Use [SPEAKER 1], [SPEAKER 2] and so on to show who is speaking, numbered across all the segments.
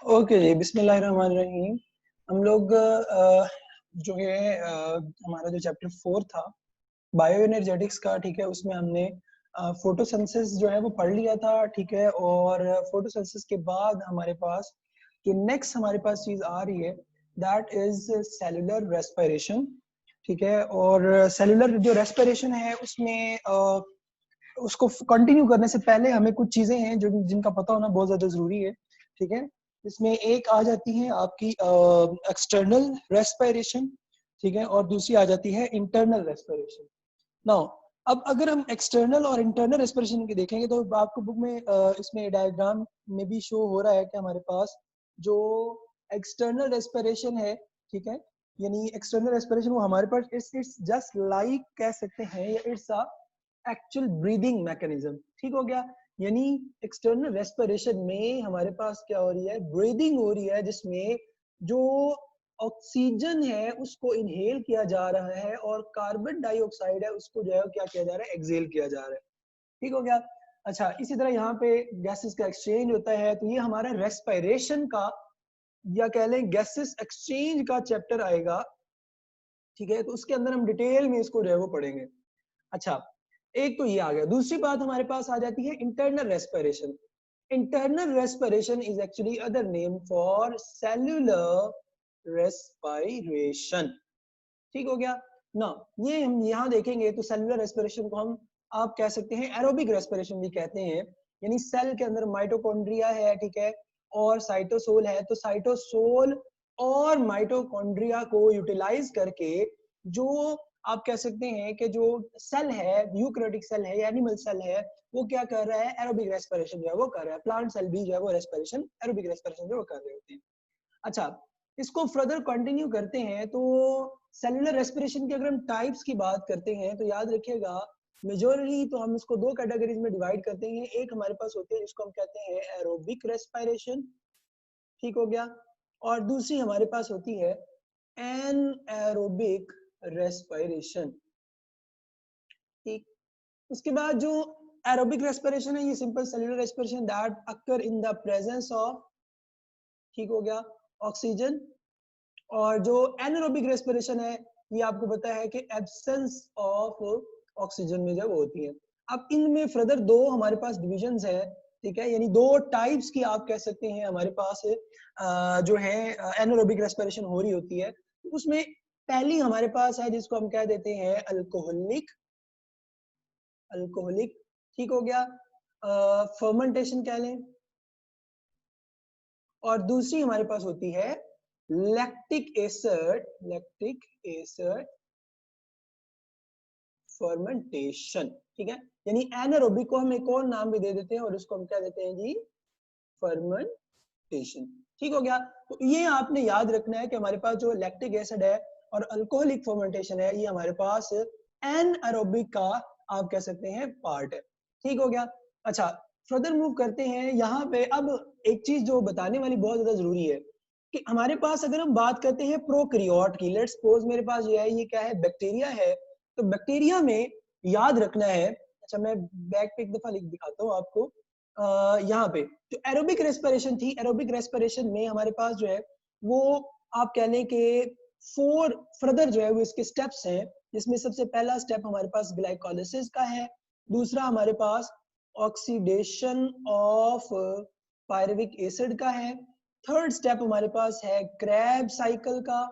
[SPEAKER 1] Okay जी, बिस्मिल्लाहिर्रहमानिर्रहीम। हम लोग जो है हमारा जो चैप्टर 4 था बायो एनर्जेटिक्स का, ठीक है, उसमें हमने फोटोसिंथेसिस जो है वो पढ़ लिया था, ठीक है। और फोटोसिंथेसिस के बाद हमारे पास जो नेक्स्ट हमारे पास चीज आ रही है दैट इज सेलुलर रेस्पिरेशन, ठीक है। और सेलुलर जो रेस्पिरेशन है उसमें उसको कंटिन्यू करने से पहले हमें कुछ चीजें हैं जो जिनका पता होना बहुत ज्यादा जरूरी है, ठीक है। इसमें एक आ जाती है आपकी एक्सटर्नल रेस्पिरेशन, ठीक है, और दूसरी आ जाती है इंटरनल रेस्पिरेशन। नाउ अब अगर हम एक्सटर्नल और इंटरनल रेस्पिरेशन के देखेंगे तो आपको बुक में इसमें डायग्राम में भी शो हो रहा है कि हमारे पास जो एक्सटर्नल रेस्पिरेशन है, ठीक है, यानी एक्सटर्नल रेस्पिरेशन वो हमारे पास इट्स जस्ट लाइक कह सकते हैं, या it's a actual breathing mechanism, ठीक हो गया। यानी एक्सटर्नल रेस्पिरेशन में हमारे पास क्या हो रही है, ब्रीदिंग हो रही है, जिसमें जो ऑक्सीजन है उसको इनहेल किया जा रहा है और कार्बन डाइऑक्साइड है उसको जो है क्या किया जा रहा है, एक्सहेल किया जा रहा है, ठीक हो गया। अच्छा, इसी तरह यहाँ पे गैसेस का एक्सचेंज होता है, तो ये हमारा रेस्पिरेशन का या कह लें गैसेस एक्सचेंज का चैप्टर आएगा, ठीक है। तो उसके अंदर हम डिटेल में इसको जो है वो पढ़ेंगे। अच्छा, एक तो ये आ गया। दूसरी बात हमारे पास आ जाती है internal respiration. Internal respiration is actually other name for cellular respiration, ठीक हो गया ना। ये हम यहाँ देखेंगे तो सेल्यूलर रेस्पिरेशन को हम आप कह सकते हैं एरोबिक रेस्पिरेशन भी कहते हैं, यानी सेल के अंदर माइटोकॉन्ड्रिया है, ठीक है, और साइटोसोल है। तो साइटोसोल और माइटोकॉन्ड्रिया को यूटिलाइज करके जो आप कह सकते हैं कि जो सेल है, यूकैरियोटिक सेल है या एनिमल सेल है, वो क्या कर रहा है, एरोबिक रेस्पिरेशन जो है वो कर रहा है। प्लांट सेल भी जो है वो रेस्पिरेशन, एरोबिक रेस्पिरेशन जो वो कर रहे होते हैं। अच्छा, इसको फर्दर कंटिन्यू करते हैं तो सेलुलर रेस्पिरेशन की अगर हम टाइप्स की बात करते हैं तो याद रखिएगा मेजोरिटी तो हम इसको दो कैटेगरीज में डिवाइड करते हैं। एक हमारे पास होती है जिसको हम कहते हैं एरोबिक रेस्पिरेशन, ठीक हो गया, और दूसरी हमारे पास होती है एनएरोबिक रेस्पिरेशन, ठीक। उसके बाद जो एरोबिक रेस्पिरेशन है ये simple cellular respiration that occur in the presence of, ठीक हो गया, ऑक्सीजन। और जो एनारोबिक रेस्पिरेशन है ये आपको पता है कि एब्सेंस ऑफ ऑक्सीजन में जब होती है। अब इनमें फर्दर दो हमारे पास डिविजन्स है, ठीक है, यानी दो टाइप्स की आप कह सकते हैं हमारे पास जो है एनारोबिक रेस्पिरेशन हो रही होती है। उसमें पहली हमारे पास है जिसको हम कह देते हैं अल्कोहलिक, अल्कोहलिक, ठीक हो गया, फर्मेंटेशन कह लें। और दूसरी हमारे पास होती है lactic acid, lactic acid fermentation, ठीक है। यानी एनारोबिक को हम एक और नाम भी दे देते हैं और इसको हम क्या देते हैं जी, फर्मेंटेशन, ठीक हो गया। तो ये आपने याद रखना है कि हमारे पास जो लैक्टिक एसिड है और अल्कोहलिक फर्मेंटेशन है ये हमारे पास एनारोबिक का आप कह सकते हैं पार्ट है, ठीक हो गया। अच्छा, फर्दर मूव करते हैं। यहाँ पे अब एक चीज जो बताने वाली बहुत ज्यादा जरूरी है कि हमारे पास अगर हम बात करते हैं प्रोकैरियोट की, लेट्स सपोज मेरे पास ये है, ये क्या है, बैक्टीरिया है। तो बैक्टीरिया में याद रखना है, अच्छा मैं बैक पे एक दफा लिख दिखाता हूँ आपको। यहाँ पे जो एरोबिक रेस्पिरेशन थी, एरोबिक रेस्पिरेशन में हमारे पास जो है वो आप कह लें कि 4 फर्दर जो है वो इसके स्टेप्स हैं, जिसमें सबसे पहला स्टेप हमारे पास ग्लाइकोलाइसिस का है। दूसरा हमारे पास ऑक्सीडेशन ऑफ पायरुविक एसिड का है। थर्ड स्टेप हमारे पास है क्रैब साइकिल का,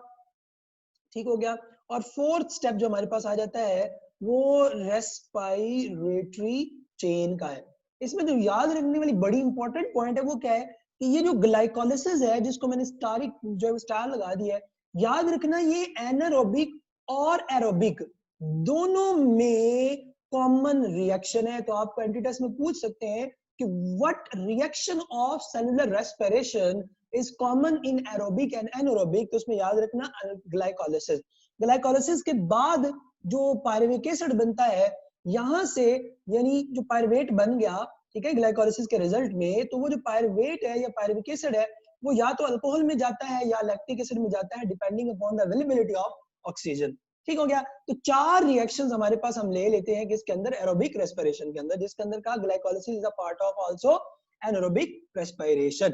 [SPEAKER 1] ठीक हो गया। और फोर्थ स्टेप जो हमारे पास आ जाता है वो रेस्पिरेटरी चेन का है। इसमें जो याद रखने वाली बड़ी इंपॉर्टेंट पॉइंट है वो क्या है कि ये जो ग्लाइकोलाइसिस है, जिसको मैंने स्टारिक जो है स्टार लगा दिया है, याद रखना ये एनारोबिक और एरोबिक दोनों में कॉमन रिएक्शन है। तो आप एंटीटेस्ट में पूछ सकते हैं कि what reaction of cellular respiration is common in aerobic and anaerobic. तो उसमें याद रखना ग्लाइकोलाइसिस। ग्लाइकोलाइसिस के बाद जो पायरुविक एसिड बनता है यहां से, यानी जो पायरुवेट बन गया, ठीक है, ग्लाइकोलाइसिस के रिजल्ट में, तो वो जो पायरुवेट है या पायरुविक एसिड है वो या तो अल्कोहल में जाता है या लैक्टिक एसिड में जाता है, depending upon the availability of oxygen, ठीक हो गया। तो 4 रिएक्शंस हमारे पास हम ले लेते हैं किसके अंदर, एरोबिक रेस्पिरेशन के अंदर, जिसके अंदर का glycolysis is a part of also anaerobic respiration.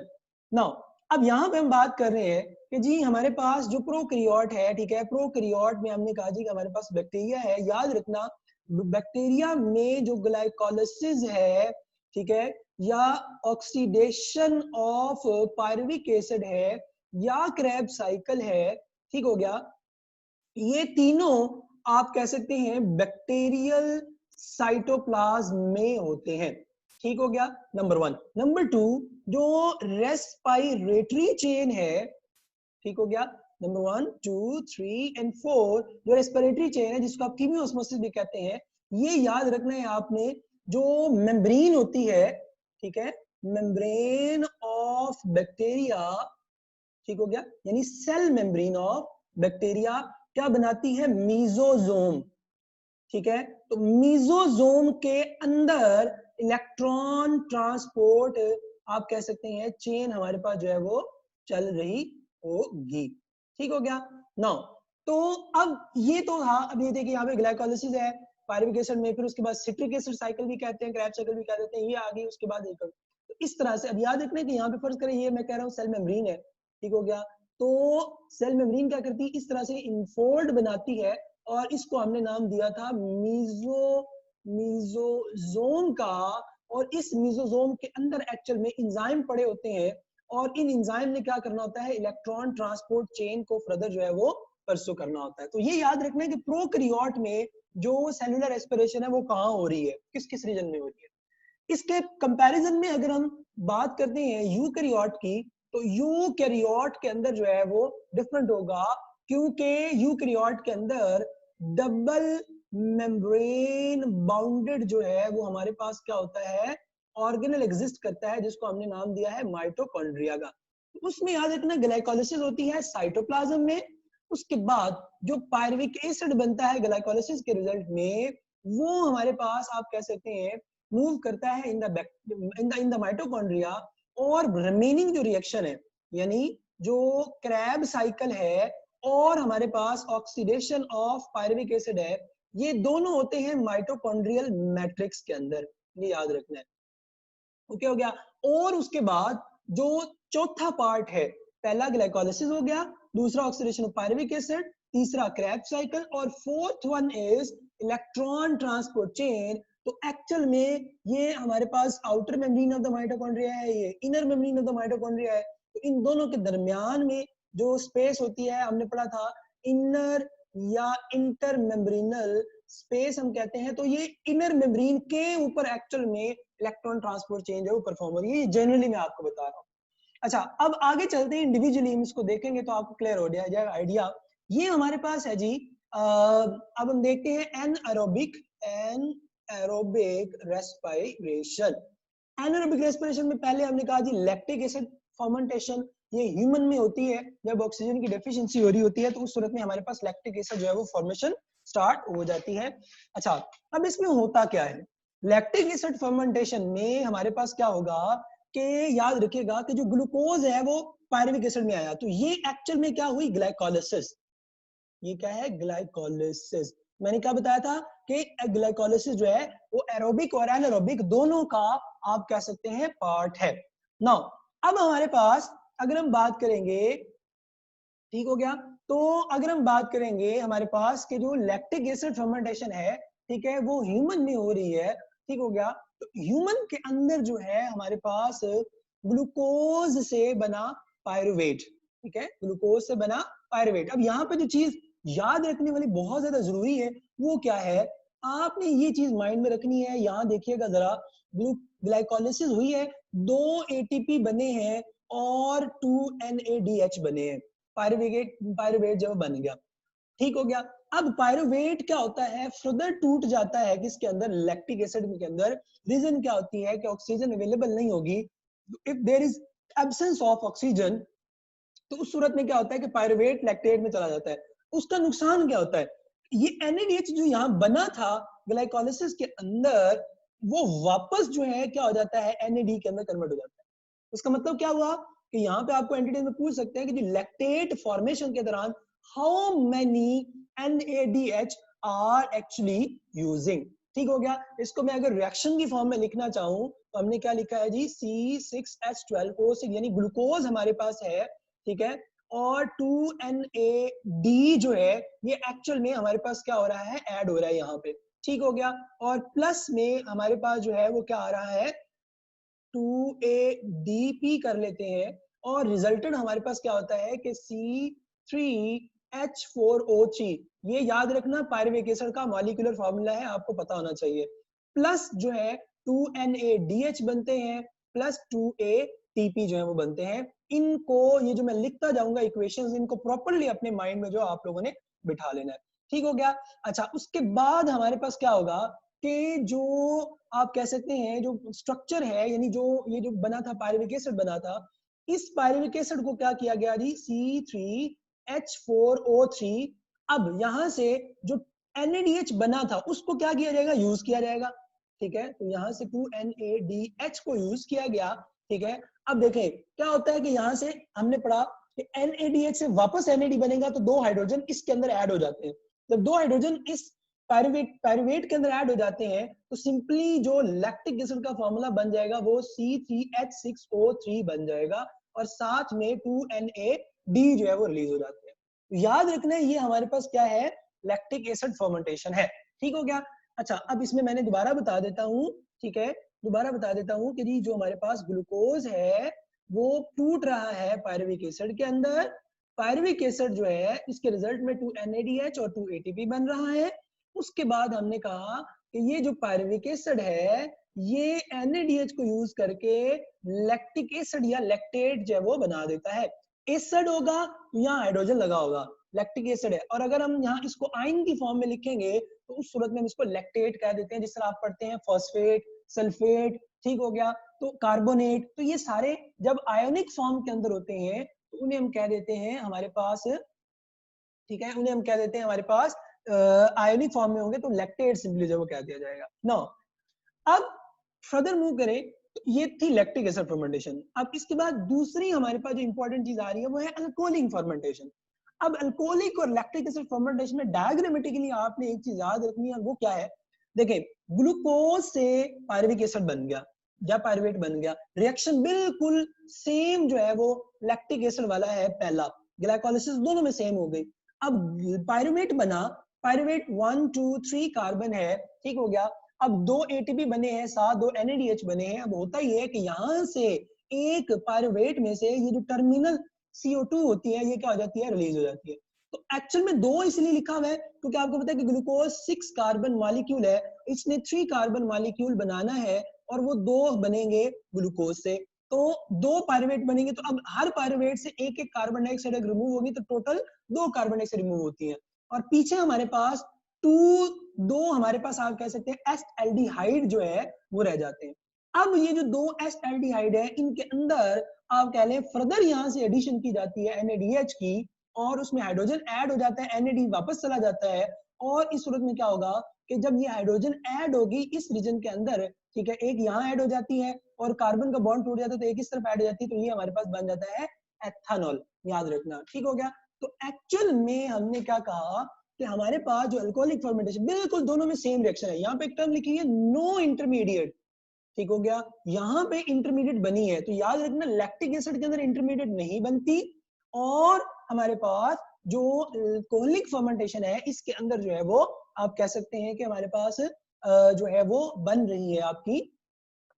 [SPEAKER 1] Now अब यहाँ पे हम बात कर रहे हैं कि जी हमारे पास जो प्रोकैरियोट है, ठीक है, प्रोकैरियोट में हमने कहा जी कि हमारे पास बैक्टीरिया है। याद रखना बैक्टीरिया में जो ग्लाइकोलाइसिस है, ठीक है, या ऑक्सीडेशन ऑफ पायरुविक एसिड है, या क्रेब साइकिल है, ठीक हो गया, ये तीनों आप कह सकते हैं बैक्टीरियल साइटोप्लाज्म में होते हैं। ठीक हो गया, नंबर 1। नंबर 2, जो रेस्पिरेटरी चेन है, ठीक हो गया, नंबर 1 2 3 एंड 4, जो रेस्पिरेटरी चेन है जिसको आप कीमियोस्मोसिस भी कहते हैं, ये याद रखना है आपने। जो मेम्ब्रेन होती है, ठीक है, मेम्ब्रेन ऑफ बैक्टीरिया, ठीक हो गया, यानी सेल मेम्ब्रेन ऑफ बैक्टीरिया क्या बनाती है, मीजोजोम, ठीक है। तो मीजोजोम के अंदर इलेक्ट्रॉन ट्रांसपोर्ट आप कह सकते हैं चेन हमारे पास जो है वो चल रही होगी। ठीक हो गया। नाउ तो अब ये तो था, अब ये देखिए यहाँ पे ग्लाइकोलाइसिस है पायरुविक एसिड में, फिर उसके बाद सिट्रिक एसिड साइकिल भी कहते हैं, क्रैब साइकिल भी कह देते हैं, ये आ गई। उसके बाद एक तो इस तरह से अब याद रखना कि यहाँ पे फर्ज करें ये मैं कह रहा हूँ सेल मेम्ब्रेन है, ठीक हो गया। तो सेल मेम्ब्रेन क्या करती है, इस तरह से इनफोल्ड बनाती है और इसको हमने नाम दिया था मीजोजोम का। और इस मीजोजोम के अंदर एक्चुअल में एंजाइम पड़े होते हैं और इन एंजाइम ने क्या करना होता है, इलेक्ट्रॉन ट्रांसपोर्ट चेन को फर्दर जो है वो परस्यू करना होता है। तो ये याद रखना है कि प्रोकैरियोट में जो सेलुलर रेस्पिरेशन है वो कहाँ हो रही है, किस किस रीजन में हो रही है। इसके कंपैरिजन में अगर हम बात करते हैं यूकैरियोट की, तो यूकैरियोट के अंदर जो है वो डिफरेंट होगा, क्योंकि यूकैरियोट के अंदर डबल मेम्ब्रेन बाउंडेड जो है वो हमारे पास क्या होता है, ऑर्गेनल एग्जिस्ट करता है, जिसको हमने नाम दिया है माइटोकॉन्ड्रिया का। उसमें याद रखना ग्लाइकोलाइसिस होती है साइटोप्लाज्म में। उसके बाद जो पायरुविक एसिड बनता है ग्लाइकोलाइसिस के रिजल्ट में, वो हमारे पास आप कह सकते हैं मूव करता है इन द माइटोकॉन्ड्रिया। और रिमेनिंग जो रिएक्शन है, यानी जो क्रैब साइकिल है और हमारे पास ऑक्सीडेशन ऑफ पायरुविक एसिड है, ये दोनों होते हैं माइटोकॉन्ड्रियल मैट्रिक्स के अंदर, ये याद रखना है। ओके हो गया। और उसके बाद जो चौथा पार्ट है, पहला ग्लाइकोलाइसिस हो गया, दूसरा ऑक्सीडेशन ऑफ पायरुविक एसिड, तीसरा क्रैब साइकिल, और fourth one is electron transport chain. तो एक्चुअल में ये हमारे पास outer membrane of the mitochondria है, ये inner membrane of the mitochondria है। तो इन दोनों के दरमियान में जो स्पेस होती है, हमने पढ़ा था इनर या इंटर मेम्ब्रेनल स्पेस हम कहते हैं। तो ये इनर मेम्ब्रेन के ऊपर एक्चुअल में इलेक्ट्रॉन ट्रांसपोर्ट चेंज है वो परफॉर्म हो रही है, ये जनरली मैं आपको बता रहा हूँ। अच्छा, अब आगे चलते हैं, इंडिविजुअली हम इसको देखेंगे तो आपको क्लियर हो जाएगा आइडिया। ये हमारे पास है जी, अब हम देखते हैं एनएरोबिक रेस्पिरेशन। एनारोबिक रेस्पिरेशन में पहले हमने कहा जी लैक्टिक एसिड फर्मेंटेशन, ये ह्यूमन में होती है जब ऑक्सीजन की डेफिशिएंसी हो रही होती है, तो उस सूरत में हमारे पास लैक्टिक एसिड जो है वो फॉर्मेशन स्टार्ट हो जाती है। अच्छा, अब इसमें होता क्या है, लैक्टिक एसिड फर्मेंटेशन में हमारे पास क्या होगा कि याद रखिएगा कि जो ग्लूकोज है वो पायरुविक एसिड में आया, तो ये एक्चुअल में क्या हुई, ग्लाइकोलाइसिस। ये क्या है, ग्लाइकोलाइसिस। मैंने क्या बताया था कि ग्लाइकोलाइसिस जो है वो एरोबिक और एनारोबिक दोनों का आप कह सकते हैं पार्ट है। नाउ अब हमारे पास अगर हम बात करेंगे, ठीक हो गया, तो अगर हम बात करेंगे हमारे पास के जो लैक्टिक एसिड फर्मेंटेशन है, ठीक है, वो ह्यूमन में हो रही है, ठीक हो गया। तो ह्यूमन के अंदर जो है हमारे पास ग्लूकोज से बना पायरुवेट, ठीक है, ग्लूकोज से बना पायरुवेट। अब यहाँ पे जो चीज याद रखने वाली बहुत ज्यादा जरूरी है वो क्या है, आपने ये चीज माइंड में रखनी है। यहाँ देखिएगा जरा, ग्लाइकोलाइसिस हुई है, 2 एटीपी बने हैं और 2 NADH बने हैं, पायरुवेट जब बन गया, ठीक हो गया। अब पायरुवेट क्या होता है, फर्दर टूट जाता है किसके अंदर, लैक्टिक एसिड के अंदर। रीजन क्या होती है कि ऑक्सीजन अवेलेबल नहीं होगी। If there is absence of oxygen, तो उस सूरत में क्या होता है कि पायरुवेट लैक्टेट में चला जाता है। उसका नुकसान क्या होता है, ये NADH जो यहाँ बना था ग्लाइकोलाइसिस के अंदर, वो वापस जो है क्या हो जाता है, NAD के अंदर कन्वर्ट हो जाता है। उसका मतलब क्या हुआ कि यहाँ पे आपको एंटिटी में पूछ सकते हैं कि जो लैक्टेट फॉर्मेशन के दौरान how many NADH are actually using. ठीक हो गया। इसको मैं अगर रिएक्शन की फॉर्म में लिखना चाहूँ तो हमने क्या लिखा है जी, C6H12O6 यानी ग्लूकोज हमारे पास है, ठीक है, और 2NAD जो है ये एक्चुअल में हमारे पास क्या हो रहा है, ऐड हो रहा है यहाँ पे, ठीक हो गया। और प्लस में हमारे पास जो है वो क्या आ रहा है, 2ADP कर लेते हैं, और रिजल्टेंट हमारे पास क्या होता है कि C3H4O3। ये याद रखना पायरुवेट एसिड का मॉलिक्यूलर फॉर्मूला है, आपको पता होना चाहिए। प्लस जो है 2NADH बनते हैं, प्लस 2ATP जो है वो बनते हैं। इनको ये जो मैं लिखता जाऊंगा इक्वेशंस, इनको प्रॉपर्ली अपने माइंड में जो आप लोगों ने बिठा लेना है, ठीक हो गया। अच्छा, उसके बाद हमारे पास क्या होगा कि जो आप कह सकते हैं जो स्ट्रक्चर है, यानी जो ये जो बना था पायरुवेट एसिड बना था, इस पायरुवेट एसिड को क्या किया गया जी, C3H4O3। अब यहां से जो NADH बना था उसको क्या किया जाएगा, यूज किया जाएगा, ठीक है। तो यहां से 2NADH को यूज किया गया, ठीक है। अब देखें क्या होता है कि यहां से हमने पढ़ा कि NADH से वापस NAD बनेगा तो 2 हाइड्रोजन इसके अंदर ऐड हो जाते हैं। जब 2 हाइड्रोजन इस पायरुवेट के अंदर ऐड हो जाते हैं तो सिंपली जो लैक्टिक एसिड का फॉर्मूला बन जाएगा वो C3H6O3 बन जाएगा, और साथ में 2NAD जो है वो रिलीज हो जाते हैं। तो याद रखना ये हमारे पास क्या है, लैक्टिक एसिड फर्मेंटेशन है, ठीक हो गया। अच्छा, अब इसमें मैंने दोबारा बता देता हूँ, ठीक है, दोबारा बता देता हूँ कि जी जो हमारे पास ग्लूकोज है वो टूट रहा है पायरुवेट एसिड के अंदर। पायरुवेट एसिड जो है इसके रिजल्ट में 2NADH और 2ATP बन रहा है। उसके बाद हमने कहा कि ये जो पायरुवेट एसिड है ये NADH को यूज करके लैक्टिक एसिड या लैक्टेट जो है वो बना देता है। एसिड होगा तो यहाँ हाइड्रोजन लगा होगा, लैक्टिक एसिड है, और अगर हम यहाँ इसको आयन की फॉर्म में लिखेंगे तो उस सूरत में हम इसको लैक्टेट कह देते हैं, जिस तरह आप पढ़ते हैं फॉस्फेट, सल्फेट, ठीक हो गया, तो कार्बोनेट। तो ये सारे जब आयोनिक फॉर्म के अंदर होते हैं तो उन्हें हम कह देते हैं हमारे पास, ठीक है, उन्हें हम कह देते हैं हमारे पास आयोनिक फॉर्म में होंगे तो लैक्टेट सिंपली जो वो कह दिया जाएगा। नो, अब फर्दर मूव करें तो ये थी लैक्टिक एसिड फर्मेंटेशन। अब इसके बाद दूसरी हमारे पास जो इंपॉर्टेंट चीज आ रही है वो है अल्कोहलिक फर्मेंटेशन। अब अल्कोहलिक और लैक्टिक एसिड फर्मेंटेशन में डायग्रामेटिकली आपने एक चीज याद रखनी है, वो क्या है, देखिए ग्लूकोज से पायरुवेट एसिड बन गया या पायरुवेट बन गया, रिएक्शन बिल्कुल सेम जो है वो लैक्टिक एसिड वाला है, पहला ग्लाइकोलाइसिस दोनों में सेम हो गई। अब पायरुवेट बना, पायरुवेट 1 2 3 कार्बन है, ठीक हो गया। अब 2 ATP बने हैं, साथ 2 NADH बने हैं। अब होता ही है कि यहां से एक पायरुवेट में से ये जो टर्मिनल CO2 होती है ये क्या हो जाती है, रिलीज हो जाती है। तो एक्चुअल में 2 इसलिए लिखा हुआ है क्योंकि आपको पता है कि ग्लूकोज 6 कार्बन मॉलिक्यूल है, इसने 3 कार्बन मॉलिक्यूल बनाना है और वो 2 बनेंगे ग्लूकोज से। तो 2 पायरुवेट बनेंगे, तो अब हर पायरुवेट से एक एक कार्बन डाइऑक्साइड अगर रिमूव होगी तो टोटल 2 कार्बन डाइऑक्साइड रिमूव होती है। और पीछे हमारे पास दो हमारे पास आप कह सकते हैं एस्टल्डिहाइड जो है वो रह जाते हैं। अब ये जो 2 एस्टल्डिहाइड है इनके अंदर आप कह लें फर्दर यहाँ से एडिशन की जाती है NADH की, और उसमें हाइड्रोजन ऐड हो जाता है, NAD वापस चला जाता है। और इस सूरत में क्या होगा कि जब ये हाइड्रोजन ऐड होगी इस रीजन के अंदर, ठीक है, एक यहाँ ऐड हो जाती है और कार्बन का बॉन्ड टूट जाता है तो एक इस तरफ ऐड हो जाती है, तो ये हमारे पास बन जाता है एथेनॉल, याद रखना, ठीक हो गया। तो एक्चुअल में हमने क्या कहा कि हमारे पास जो अल्कोहलिक फर्मेंटेशन बिल्कुल दोनों में सेम रिएक्शन है। यहाँ पे एक टर्म लिखी है नो इंटरमीडिएट, ठीक हो गया, यहाँ पे इंटरमीडिएट बनी है, तो याद रखना लैक्टिक एसिड के अंदर इंटरमीडिएट नहीं बनती, और हमारे पास जो अल्कोहलिक फर्मेंटेशन है इसके अंदर जो है वो आप कह सकते हैं कि हमारे पास जो है वो बन रही है आपकी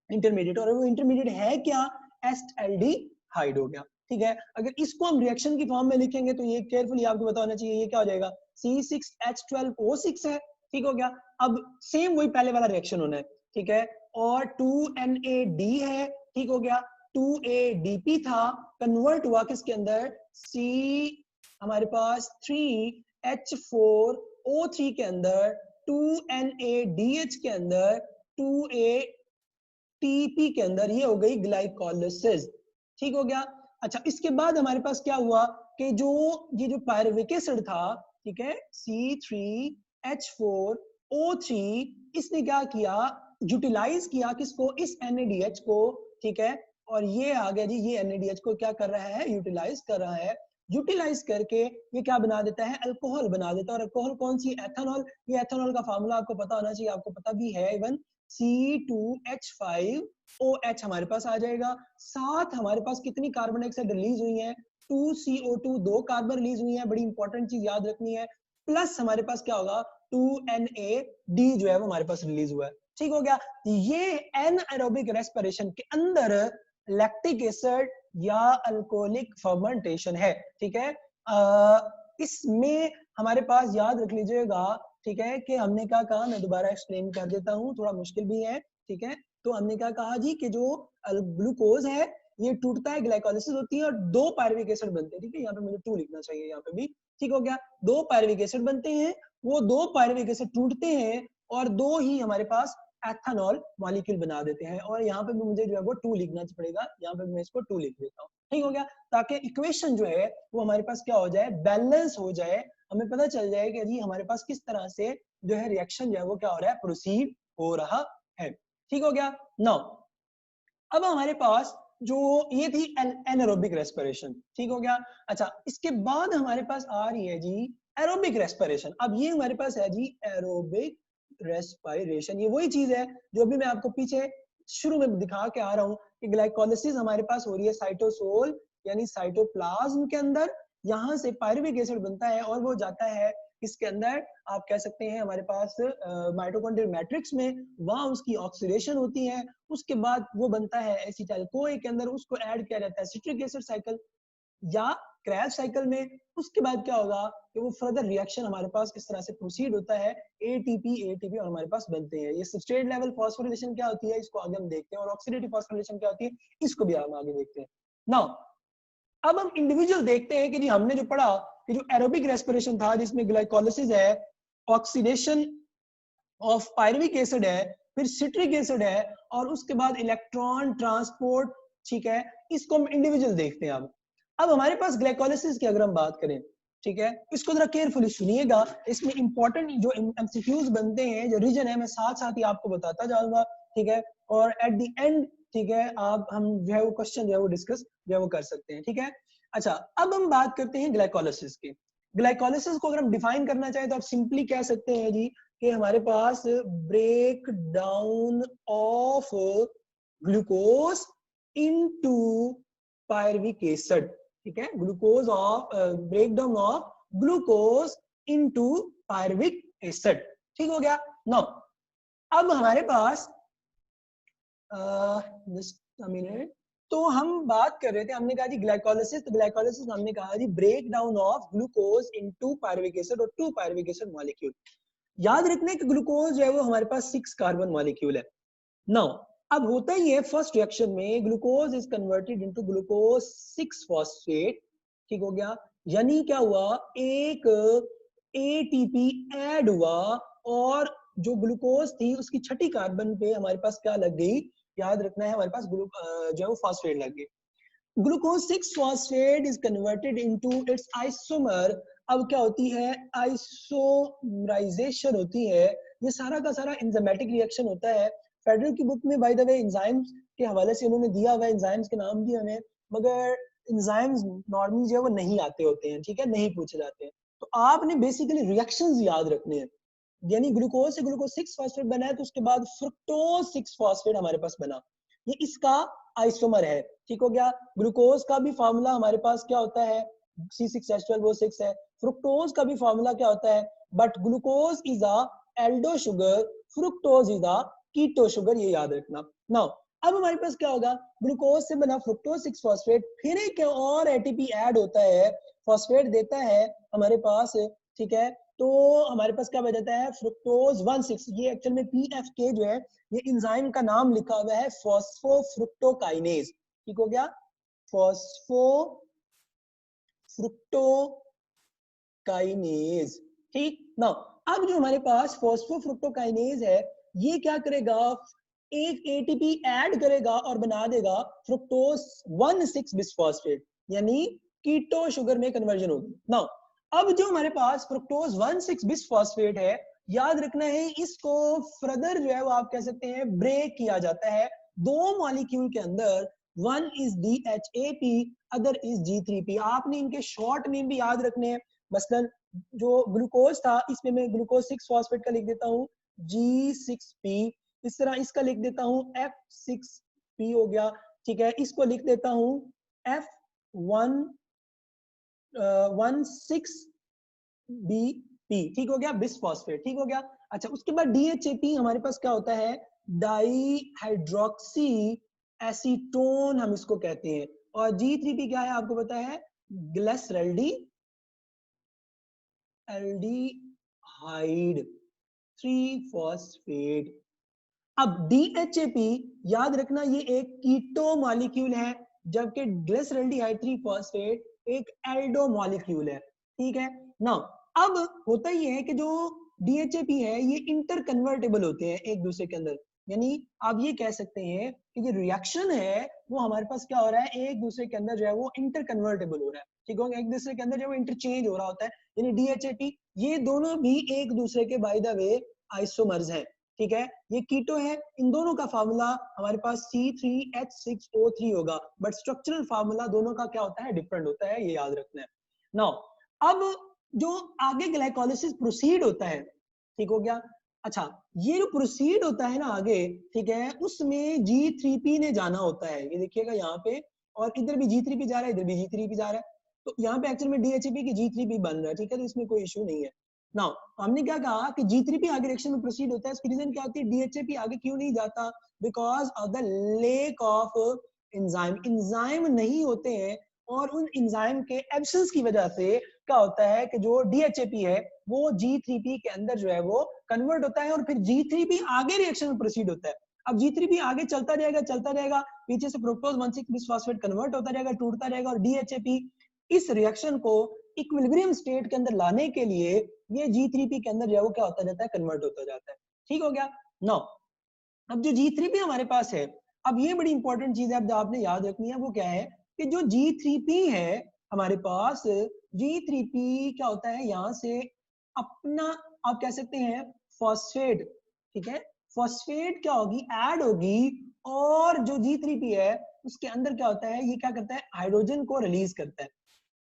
[SPEAKER 1] इंटरमीडिएट, और वो इंटरमीडिएट है क्या, एस्टल्डिहाइड हो गया, ठीक है। अगर इसको हम रिएक्शन की फॉर्म में लिखेंगे तो ये केयरफुली आपको पता होना चाहिए ये क्या हो जाएगा, C6H12O6 है, ठीक हो गया। अब सेम वही पहले वाला रिएक्शन होना है, ठीक है, और 2NAD है, ठीक हो गया, 2ADP था, कन्वर्ट हुआ किसके अंदर, C हमारे पास 3H4O3 के अंदर, 2NADH के अंदर, 2ATP के अंदर, ये हो गई ग्लाइकोलाइसिस, ठीक हो गया। अच्छा, इसके बाद हमारे पास क्या हुआ कि जो ये जो पायरुवेट एसिड था, ठीक है, C3H4O3, इसने क्या किया, यूटिलाइज किया किसको, इस NADH को, ठीक है, और ये आ गया जी, ये NADH को क्या कर रहा है, यूटिलाइज कर रहा है। यूटिलाइज करके ये क्या बना देता है, अल्कोहल बना देता है। और अल्कोहल कौन सी, एथेनॉल। ये एथेनॉल का फार्मूला आपको पता होना चाहिए, आपको पता भी है इवन C2H5OH हमारे पास आ जाएगा। साथ हमारे पास कितनी कार्बन डाइऑक्साइड रिलीज हुई है? 2CO2, 2 कार्बन रिलीज हुई है। बड़ी इंपॉर्टेंट चीज याद रखनी है। प्लस हमारे पास क्या होगा? 2NAD जो है वो हमारे पास रिलीज हुआ है। ठीक हो गया? ये एनएरोबिक रेस्पिरेशन के अंदर लैक्टिक एसिड या अल्कोहलिक फर्मेंटेशन है। ठीक है? इसमें हमारे पास याद रख लीजिएगा, ठीक है, कि हमने क्या कहा, मैं दोबारा एक्सप्लेन कर देता हूँ, थोड़ा मुश्किल भी है। ठीक है? तो हमने क्या कहा जी कि जो ग्लूकोज है ये टूटता है, ग्लाइकोलाइसिस होती है और 2 पायरुविक एसिड बनते हैं। ठीक है? यहाँ पे मुझे 2 लिखना चाहिए, यहाँ पे भी। ठीक हो गया? 2 पायरुविक एसिड बनते हैं, वो 2 पायरुविक एसिड टूटते हैं और 2 ही हमारे पास एथेनॉल मॉलिक्यूल बना देते हैं। और यहाँ पे भी मुझे जो है वो 2 लिखना पड़ेगा, यहाँ पे मैं इसको 2 लिख देता हूँ। ठीक हो गया? ताकि इक्वेशन जो है वो हमारे पास क्या हो जाए, बैलेंस हो जाए, हमें पता चल जाए कि जी हमारे पास किस तरह से जो है रिएक्शन जो है वो क्या हो रहा है, प्रोसीड हो रहा है। ठीक हो गया? नाउ अब हमारे पास जो ये थी एनारोबिक रेस्पिरेशन। ठीक हो गया? अच्छा, इसके बाद हमारे पास आ रही है जी एरोबिक रेस्पिरेशन। अब ये हमारे पास है जी एरोबिक रेस्पिरेशन। ये वही चीज है जो अभी मैं आपको पीछे शुरू में दिखा के आ रहा हूं कि ग्लाइकोलाइसिस हमारे पास हो रही है साइटोसोल यानी साइटोप्लाज्म के अंदर। यहां से पायरुविक एसिड बनता है और वो जाता है इसके अंदर, आप कह सकते हैं हमारे पास माइटोकॉन्ड्रियल मैट्रिक्स में, वहां उसकी ऑक्सीडेशन होती है। उसके बाद वो बनता है एसिटाइल कोए के अंदर, उसको ऐड किया जाता है सिट्रिक एसिड साइकिल या क्रैश साइकिल में। उसके बाद क्या होगा कि वो फर्दर रिएक्शन हमारे पास किस तरह से प्रोसीड होता है, एटीपी और हमारे पास बनते हैं। ये सब्सट्रेट लेवल फॉस्फोरिलेशन क्या होती है, इसको आगे हम देखते हैं, और ऑक्सीडेटिव फॉस्फोरिलेशन क्या होती है, इसको भी हम आगे देखते हैं। नाउ अब हम इंडिविजुअल देखते हैं कि जी हमने जो पढ़ा कि जो एरोबिक रेस्पिरेशन था जिसमें ग्लाइकोलाइसिस है, ऑक्सीडेशन ऑफ पायरुविक एसिड है, फिर सिट्रिक एसिड है, और उसके बाद इलेक्ट्रॉन ट्रांसपोर्ट। ठीक है? इसको हम इंडिविजुअल देखते हैं। अब हमारे पास ग्लाइकोलाइसिस की अगर हम बात करें, ठीक है, इसको जरा केयरफुली सुनिएगा, इसमें इंपॉर्टेंट जो एमसीक्यूज बनते हैं, जो रीजन है, मैं साथ साथ ही आपको बताता जाऊंगा। ठीक है? और एट द एंड, ठीक है, आप हम जो है वो क्वेश्चन जो है वो डिस्कस जो है वो कर सकते हैं। ठीक है? अच्छा, अब हम बात करते हैं ग्लाइकोलाइसिस की। ग्लाइकोलाइसिस को अगर हम डिफाइन करना चाहें तो आप सिंपली कह सकते हैं जी कि हमारे पास break down of glucose into pyruvic acid. ठीक है? Glucose of break down of glucose into pyruvic acid. ठीक हो गया? नाउ अब हमारे पास जस्ट अ मिनट, तो हम बात कर रहे थे, हमने कहा जी ग्लाइकोलाइसिस, तो ग्लाइकोलाइसिस हमने कहा जी break down of glucose into pyruvic acid और 2 पायरुविक एसिड मॉलिक्यूल। याद रखने कि ग्लूकोज जो है वो हमारे पास 6 कार्बन मॉलिक्यूल है। नाउ अब होता ही है फर्स्ट रिएक्शन में glucose is converted into glucose 6 phosphate. ठीक हो गया? यानी क्या हुआ, एक एटीपी ऐड हुआ और जो ग्लूकोज थी उसकी छठी कार्बन पे हमारे पास क्या लग गई, याद रखना है, हमारे पास जो है वो फॉस्फेट लग गई। Glucose 6 phosphate is converted into its isomer. अब क्या होती है, आइसोमराइजेशन होती है। ये सारा का सारा एंजाइमेटिक रिएक्शन होता है। फेडरल की बुक में बाय द वे एंजाइम्स के हवाले से उन्होंने दिया हुआ है, एंजाइम्स के नाम दिए हमें, मगर एंजाइम्स नॉर्मली जो है वो नहीं आते होते हैं। ठीक है? नहीं पूछे जाते हैं। तो आपने बेसिकली रिएक्शंस याद रखने हैं। यानी ग्लूकोज से ग्लूकोज 6 फॉस्फेट बना है, तो उसके बाद फ्रुक्टोज 6 फॉस्फेट हमारे पास बना, ये इसका आइसोमर है। ठीक हो गया? ग्लूकोज का भी फार्मूला हमारे पास क्या होता है, C6H12 वो 6 है। फ्रुक्टोज का भी फार्मूला क्या होता है, but glucose is a aldo sugar, fructose is a keto sugar, ये याद रखना। नाउ अब हमारे पास क्या होगा, ग्लूकोज से बना फ्रुक्टोज 6 फॉस्फेट, फिर एक और एटीपी ऐड होता है, फॉस्फेट देता है हमारे पास। ठीक है? तो हमारे पास क्या बच जाता है, फ्रुक्टोज 1,6। ये एक्चुअल में PFK जो है, ये एंजाइम का नाम लिखा हुआ है फॉस्फोफ्रुक्टोकाइनेज। ठीक हो गया? फॉस्फोफ्रुक्टोकाइनेज। ठीक ना? अब जो हमारे पास फॉस्फोफ्रुक्टोकाइनेज है, ये क्या करेगा, एक एटीपी ऐड करेगा और बना देगा फ्रुक्टोज 1,6 बिसफॉस्फेट, यानी कीटो शुगर में कन्वर्जन होगी। नाउ अब जो हमारे पास फ्रुक्टोज 1,6 बिसफॉस्फेट है, याद रखना है, इसको फर्दर जो है वो आप कह सकते हैं ब्रेक किया जाता है 2 मॉलिक्यूल के अंदर। One is DHAP, other is G3P। आपने इनके शॉर्ट नेम भी याद रखने हैं। मसलन जो ग्लूकोज था, इसमें मैं ग्लूकोज 6 फॉस्फेट का लिख देता हूँ G6P, इस तरह इसका लिख देता हूं F6P हो गया, ठीक है। इसको लिख देता हूं F16BP, ठीक हो गया, बिसफॉस्फेट, ठीक हो गया। अच्छा, उसके बाद DHAP हमारे पास क्या होता है, डाई हाइड्रोक्सी एसीटोन हम इसको कहते हैं। और G3P क्या है आपको पता है, ग्लिसरल्डिहाइड 3-फॉस्फेट। अब DHAP याद रखना ये एक कीटो मॉलिक्यूल है, जबकि ग्लिसरल्डिहाइड 3-फॉस्फेट एक एल्डो मॉलिक्यूल है, ठीक है ना। अब होता ही है कि जो DHAP है ये इंटर कन्वर्टेबल होते हैं एक दूसरे के अंदर, यानी आप ये कह सकते हैं कि ये रिएक्शन है वो हमारे पास क्या हो रहा है, एक दूसरे के अंदर जो है वो इंटर कन्वर्टेबल हो रहा है, ठीक हो, एक दूसरे के अंदर जो है वो इंटरचेंज हो रहा होता है। यानी DHAP ये दोनों भी एक दूसरे के बाय द वे आइसोमर्स हैं, ठीक है। ये कीटो है, इन दोनों का फार्मूला हमारे पास C3H6O3 होगा, बट स्ट्रक्चरल फार्मूला दोनों का क्या होता है, डिफरेंट होता है, ये याद रखना है। नाउ अब जो आगे ग्लाइकोलिसिस प्रोसीड होता है, ठीक हो गया। अच्छा, ये जो प्रोसीड होता है ना आगे, ठीक है, उसमें G3P ने जाना होता है, ये देखिएगा यहाँ पे, और इधर भी G3P जा रहा है, इधर भी G3P जा रहा है, तो यहाँ पे एक्चुअल में DHAP की G3P बन रहा है, ठीक है, तो इसमें कोई इशू नहीं है। नाउ हमने क्या कहा कि G3P आगे रिएक्शन में प्रोसीड होता है, इसकी रीजन क्या होती है, DHAP आगे क्यों नहीं जाता, because of the lake of enzyme, enzyme नहीं होते हैं, और उन एंजाइम के एब्सेंस की वजह से क्या होता है कि जो DHAP है वो G3P के अंदर जो है वो कन्वर्ट होता है, और फिर G3P आगे रिएक्शन में प्रोसीड होता है। अब G3P आगे चलता जाएगा, पीछे से फ्रुक्टोज 1,6-बिसफॉस्फेट कन्वर्ट होता जाएगा, टूटता जाएगा, और DHAP इस रिएक्शन को इक्विलिब्रियम स्टेट के अंदर लाने के लिए ये G3P के अंदर जो है वो क्या होता जाता है, कन्वर्ट होता जाता है, ठीक हो गया। नाउ अब जो G3P हमारे पास है, अब ये बड़ी इंपॉर्टेंट चीज है, अब आपने याद रखनी है, वो क्या है कि जो G3P है हमारे पास, G3P क्या होता है, यहाँ से अपना आप कह सकते हैं फॉस्फेट, ठीक है, फॉस्फेट क्या होगी, ऐड होगी, और जो G3P है उसके अंदर क्या होता है, ये क्या करता है, हाइड्रोजन को रिलीज करता है।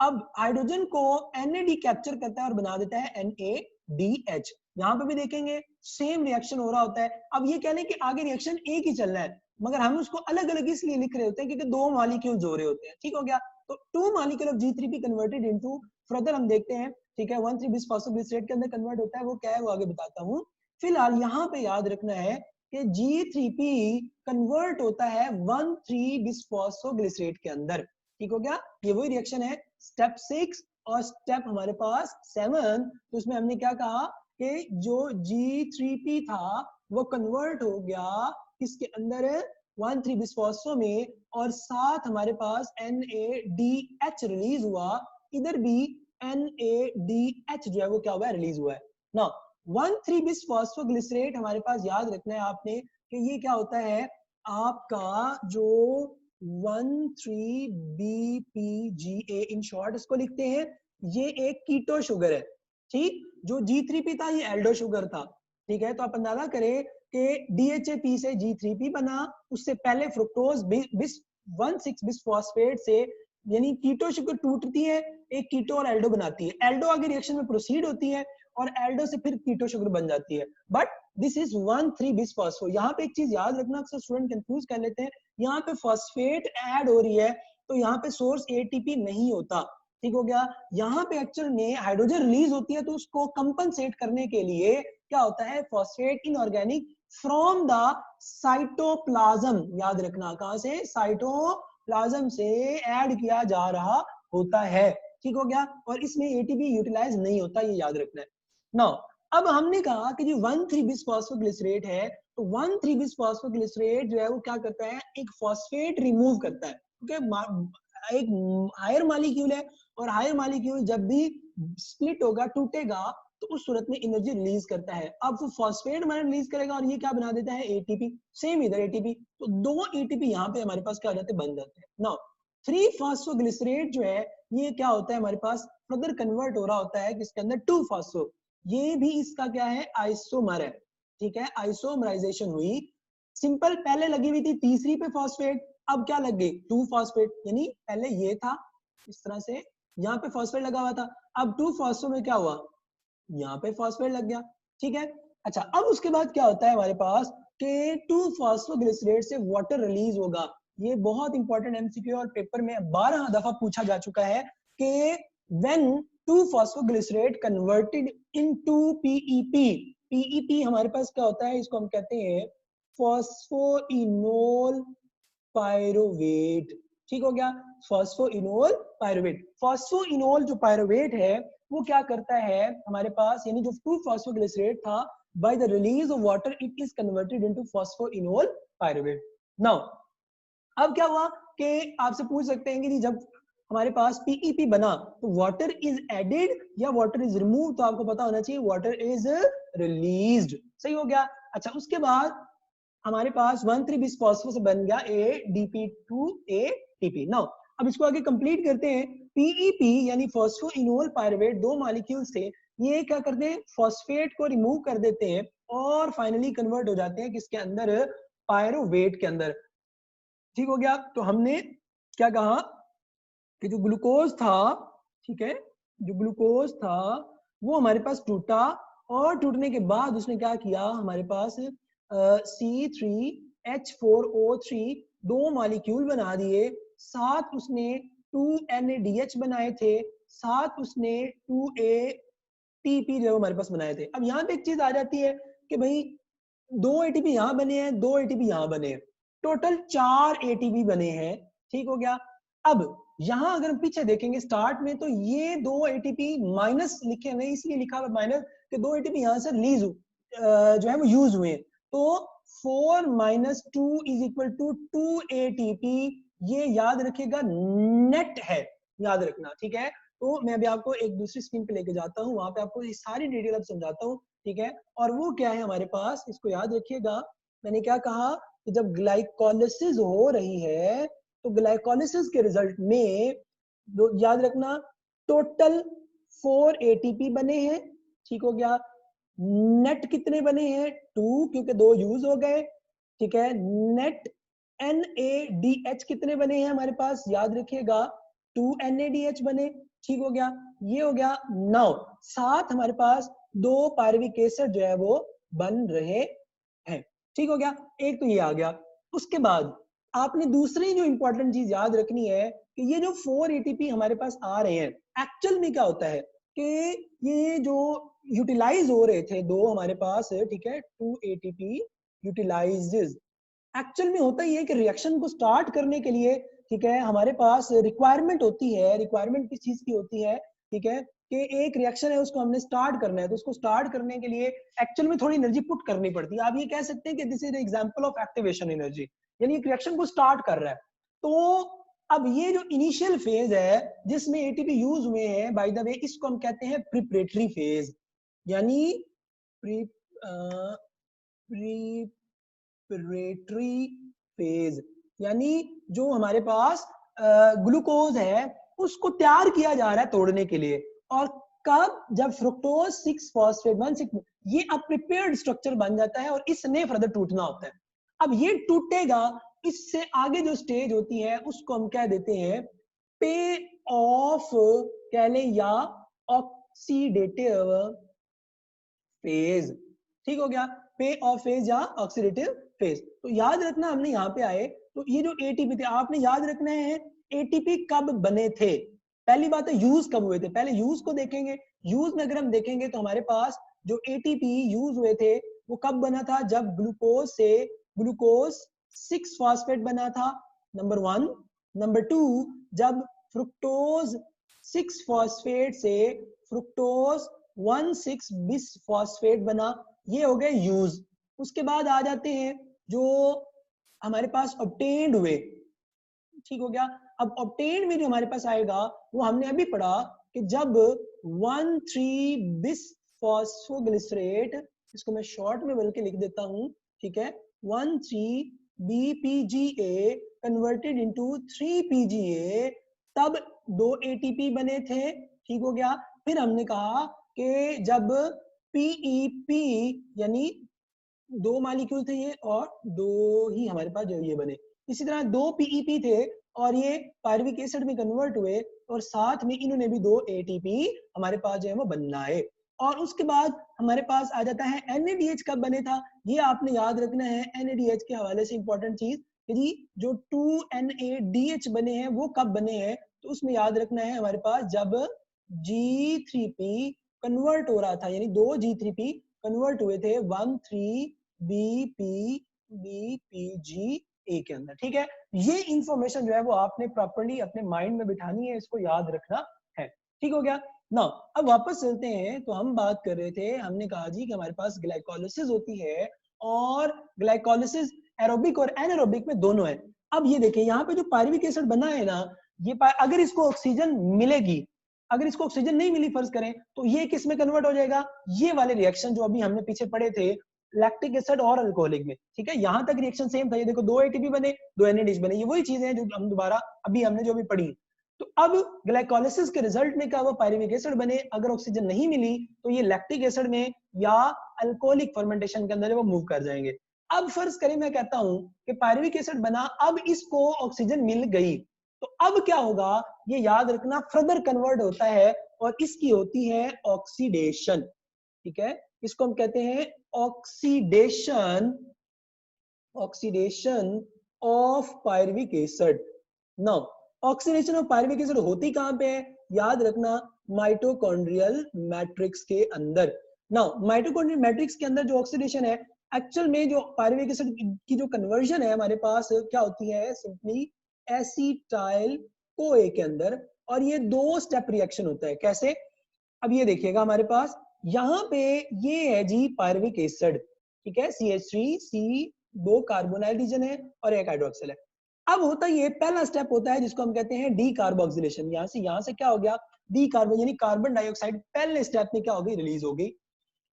[SPEAKER 1] अब हाइड्रोजन को NAD कैप्चर करता है और बना देता है NADH। यहाँ पे भी देखेंगे सेम रिएक्शन हो रहा होता है। अब ये कह लें कि आगे रिएक्शन एक ही चल रहा है, मगर हम उसको अलग अलग इसलिए लिख रहे होते हैं क्योंकि दो मॉलिक्यूल्स हो रहे होते हैं, ठीक हो गया। तो 2 molecule of G3P converted into, further हम देखते हैं, ठीक है, 1,3-बिसफॉस्फोग्लिसरेट के अंदर कन्वर्ट होता है, वो क्या है वो आगे बताता हूँ। फिलहाल यहाँ पे याद रखना है कि G3P कन्वर्ट होता है 1,3-बिसफॉस्फोग्लिसरेट के अंदर, ठीक हो गया। ये वही रिएक्शन है स्टेप 6 और स्टेप हमारे पास 7। तो उसमें हमने क्या कहा कि जो G3P था वो कन्वर्ट हो गया इसके अंदर 1,3-बिसफॉस्फो में, और साथ हमारे पास NADH रिलीज हुआ, इधर भी NADH जो है वो क्या हुआ है, रिलीज हुआ है ना। 1,3-बिसफॉस्फोग्लिसरेट हमारे पास याद रखना है आपने कि ये क्या होता है आपका जो 1,3-BPGA इन शॉर्ट इसको लिखते हैं, ये एक कीटो शुगर है, ठीक। जो G3P था ये एल्डो शुगर था, ठीक है। तो आप अंदाजा करें कि DHAP से G3P बना, उससे पहले फ्रुक्टोज 1,6-बिसफॉस्फेट से, यानी कीटो शुगर टूटती है, एक कीटो और एल्डो बनाती है, एल्डो आगे रिएक्शन में प्रोसीड होती है, और एल्डो से फिर कीटो शुगर बन जाती है, बट दिस इज 1,3-बिसफॉस्फो। यहाँ पे एक चीज याद रखना, अक्सर स्टूडेंट कंफ्यूज कर लेते हैं, यहाँ पे फॉस्फेट ऐड हो रही है तो यहाँ पे सोर्स ATP नहीं होता, ठीक हो गया। यहाँ पे एक्चुअल में हाइड्रोजन रिलीज होती है, तो उसको कंपनसेट करने के लिए क्या होता है, phosphate inorganic from the cytoplasm, याद रखना कहां से, साइटोप्लाज्म से ऐड किया जा रहा होता है, ठीक हो गया। और इसमें ATP यूटिलाइज नहीं होता, ये याद रखना है। नाउ अब हमने कहा कि जो 1,3-बिसफॉस्फोग्लिसरेट है, तो 1,3-बिसफॉस्फोग्लिसरेट जो है वो क्या करता है, एक फॉस्फेट रिमूव करता है, ओके। एक हायर मॉलिक्यूल है, और हायर मॉलिक्यूल जब भी स्प्लिट होगा, टूटेगा, तो उस सूरत में एनर्जी रिलीज करता है। अब वो फॉस्फेट हमारा रिलीज करेगा, और ये क्या बना देता है, ATP। सेम इधर ATP, तो दो ATP यहाँ पे हमारे पास क्या हो जाते हैं, बन जाते हैं। नाउ 3-फॉस्फोग्लिसरेट जो है ये क्या होता है हमारे पास, फर्दर कन्वर्ट हो रहा होता है किसके अंदर, 2-फॉस्फो, ये भी इसका क्या है, आइसोमर है, ठीक है, आइसोमराइजेशन हुई। सिंपल पहले लगी हुई थी तीसरी पे फॉस्फेट, अब क्या लग गई, 2-फॉस्फेट, यानी पहले ये था इस तरह से, यहाँ पे फॉस्फेट लगा हुआ था, अब 2-फॉस्फो में क्या हुआ, यहाँ पे फॉस्फेट लग गया, ठीक है। अच्छा, अब उसके बाद क्या होता है हमारे पास, कि 2 फॉस्फोग्लिसरेट से वाटर रिलीज होगा। ये बहुत इंपॉर्टेंट एमसीक्यू और पेपर में 12 दफा पूछा जा चुका है कि when 2 phosphoglycerate converted into PEP, PEP हमारे पास क्या होता है, इसको हम कहते हैं फॉस्फोइनोल पायरोवेट। ठीक हो गया, फॉस्फोइनोल पायरोवेट। फॉस्फोइनोल जो पायरोवेट है वो क्या करता है हमारे पास, यानी जो 2 फॉस्फोग्लिसरेट था, by the release of water it is converted into phosphoenol pyruvate. Now अब क्या हुआ कि आपसे पूछ सकते हैं कि जब हमारे पास पीईपी बना तो वाटर इज एडेड या वाटर इज रिमूव, तो आपको पता होना चाहिए वाटर इज रिलीज्ड। सही हो गया। अच्छा, उसके बाद हमारे पास 1,3 बिस फॉस्फो से बन गया ADP2 ATP। नाउ अब इसको आगे कंप्लीट करते हैं। पीईपी यानी फॉस्फोइनोल पायरुवेट, 2 मॉलिक्यूल से ये क्या करते हैं, फॉस्फेट को रिमूव कर देते हैं और फाइनली कन्वर्ट हो जाते हैं किसके अंदर, पायरुवेट के अंदर। ठीक हो गया। तो हमने क्या कहा कि जो ग्लूकोज था, ठीक है, जो ग्लूकोज था वो हमारे पास टूटा और टूटने के बाद उसने क्या किया, हमारे पास C3H4O3 2 मॉलिक्यूल बना दिए, साथ उसने 2 NADH बनाए थे, साथ उसने 2 ATP जो हमारे पास बनाए थे। अब यहाँ पे एक चीज आ जाती है कि भाई 2 ATP यहाँ बने हैं, 2 ATP यहाँ बने हैं, टोटल 4 ATP बने हैं। ठीक हो गया। अब यहाँ अगर हम पीछे देखेंगे स्टार्ट में, तो ये 2 ATP माइनस लिखे हुए, इसलिए लिखा हुआ माइनस कि 2 ATP यहाँ से रिलीज जो है वो यूज हुए। तो 4 - 2 = 2 ATP, ये याद रखिएगा नेट है, याद रखना। ठीक है, तो मैं अभी आपको एक दूसरी स्क्रीन पे लेके जाता हूँ, वहां पे आपको ये सारी डिटेल अब समझाता हूँ। ठीक है, और वो क्या है हमारे पास, इसको याद रखिएगा। मैंने क्या कहा कि जब ग्लाइकोलिसिस हो रही है तो ग्लाइकोलिसिस के रिजल्ट में याद रखना टोटल 4 ATP बने हैं। ठीक हो गया। नेट कितने बने हैं, 2, क्योंकि 2 यूज हो गए। ठीक है, नेट NADH कितने बने हैं हमारे पास, याद रखिएगा 2 NADH बने। ठीक हो गया, ये हो गया। नाउ साथ हमारे पास 2 पायरुविक एसिड जो है वो बन रहे हैं। ठीक हो गया, एक तो ये आ गया। उसके बाद आपने दूसरी जो इंपॉर्टेंट चीज याद रखनी है कि ये जो 4 ATP हमारे पास आ रहे हैं, एक्चुअल में क्या होता है कि ये जो यूटिलाइज हो रहे थे 2 हमारे पास, ठीक है, 2 ATP यूटिलाइजेस, एक्चुअल में होता ही है कि रिएक्शन को स्टार्ट करने के लिए, ठीक है, हमारे पास रिक्वायरमेंट होती है। रिक्वायरमेंट किस चीज की होती है, ठीक है, कि एक रिएक्शन है उसको हमने स्टार्ट करना है, तो उसको स्टार्ट करने के लिए एक्चुअल में थोड़ी एनर्जी पुट करनी पड़ती है। आप ये कह सकते हैं कि this is example of activation energy, यानी एक रिएक्शन को स्टार्ट कर रहा है। तो अब ये जो इनिशियल फेज है जिसमें एटीपी यूज हुए हैं, बाय द वे इसको हम कहते हैं प्रिपरेटरी फेज, यानी प्रिपरेटरी फेज, यानी जो हमारे पास ग्लूकोज है उसको तैयार किया जा रहा है तोड़ने के लिए। और कब, जब फ्रुक्टोज 6 फॉस्फेट 1,6 ये अब प्रिपेयर्ड स्ट्रक्चर बन जाता है और इसने फर्दर टूटना होता है। अब ये टूटेगा, इससे आगे जो स्टेज होती है उसको हम कह देते हैं पे ऑफ कह लें या ऑक्सीडेटिव फेज। ठीक हो गया, पे ऑफ फेज या ऑक्सीडेटिव फेज। तो याद रखना, हमने यहाँ पे आए तो ये जो एटीपी थे आपने याद रखना है एटीपी कब बने थे। पहली बात है यूज कब हुए थे, पहले यूज को देखेंगे। यूज में अगर हम देखेंगे तो हमारे पास जो एटीपी यूज हुए थे वो कब बना था, जब ग्लूकोज से ग्लूकोज 6 फॉस्फेट बना था, नंबर 1। नंबर 2, जब फ्रुक्टोज 6 फॉस्फेट से फ्रुक्टोज 1,6 बिस फॉस्फेट बना, ये हो गए यूज। उसके बाद आ जाते हैं जो हमारे पास ऑब्टेन्ड हुए। ठीक हो गया। अब ऑब्टेन्ड में जो हमारे पास आएगा वो हमने अभी पढ़ा कि जब 1,3 बिस फॉस्फोग्लिसरेट, इसको मैं शॉर्ट में बल्कि लिख देता हूं, ठीक है, 1,3 BPGA कन्वर्टेड इनटू 3 PGA, तब 2 ATP बने थे। ठीक हो गया। फिर हमने कहा कि जब PEP यानी 2 मॉलिक्यूल थे ये और 2 ही हमारे पास जो ये बने, इसी तरह 2 PEP थे और ये पायरुविक एसिड में कन्वर्ट हुए और साथ में इन्होंने भी 2 ATP हमारे पास जो है वो बनाए। और उसके बाद हमारे पास आ जाता है NADH कब बने था, ये आपने याद रखना है। NADH के हवाले से इंपॉर्टेंट चीज, यदि जो 2NADH बने हैं वो कब बने हैं, तो उसमें याद रखना है हमारे पास जब G3P कन्वर्ट हो रहा था, यानी 2 G3P कन्वर्ट हुए थे 1,3-BP-BPGA के अंदर। ठीक है, ये इंफॉर्मेशन जो है वो आपने प्रॉपर्ली अपने माइंड में बिठानी है, इसको याद रखना है। ठीक हो गया ना। अब वापस चलते हैं, तो हम बात कर रहे थे, हमने कहा जी कि हमारे पास ग्लाइकोलिसिस होती है और ग्लाइकोलिसिस एरोबिक और एनारोबिक में दोनों है। अब ये देखिए यहाँ पे जो पायरुविक एसिड बना है ना, ये अगर इसको ऑक्सीजन मिलेगी, अगर इसको ऑक्सीजन नहीं मिली फर्ज करें, तो ये किस में कन्वर्ट हो जाएगा, ये वाले रिएक्शन जो अभी हमने पीछे पढ़े थे लैक्टिक एसिड और अल्कोहलिक में। ठीक है, यहां तक रिएक्शन सेम था, ये देखो 2 ATP बने 2 NADH बने, ये वही चीजें हैं जो हम दोबारा अभी हमने जो भी पढ़ी। तो अब ग्लाइकोलिसिस के रिजल्ट में क्या हुआ, पायरुविक एसिड बने, अगर ऑक्सीजन नहीं मिली तो ये लैक्टिक एसिड में या अल्कोहलिक फर्मेंटेशन के अंदर वो मूव कर जाएंगे। अब फर्ज करें मैं कहता हूं कि पायरुविक एसिड बना, अब इसको ऑक्सीजन मिल गई, तो अब क्या होगा, ये याद रखना, फर्दर कन्वर्ट होता है और इसकी होती है ऑक्सीडेशन। ठीक है, इसको हम कहते हैं oxidation, oxidation of pyruvic acid. Now oxidation of pyruvic acid होती कहां पे है, याद रखना माइटोकॉन्ड्रियल मैट्रिक्स के अंदर। नाउ माइटोकॉन्ड्रियल मैट्रिक्स के अंदर जो ऑक्सीडेशन है, एक्चुअल में जो पायरुविक एसिड की जो कन्वर्जन है हमारे पास क्या होती है, सिंपली एसिटाइल कोए के अंदर, और ये 2 स्टेप रिएक्शन होता है। कैसे, अब ये देखिएगा हमारे पास यहाँ पे ये है जी पायरुविक एसिड, ठीक है, CH3C, 2 कार्बोनाइल रीजन है और 1 हाइड्रोक्सिल है। अब होता ये पहला स्टेप होता है जिसको हम कहते हैं डी कार्बोक्सिलेशन। यहाँ से क्या हो गया, डी कार्बन यानी कार्बन डाइऑक्साइड पहले स्टेप में क्या हो गई, रिलीज हो गई,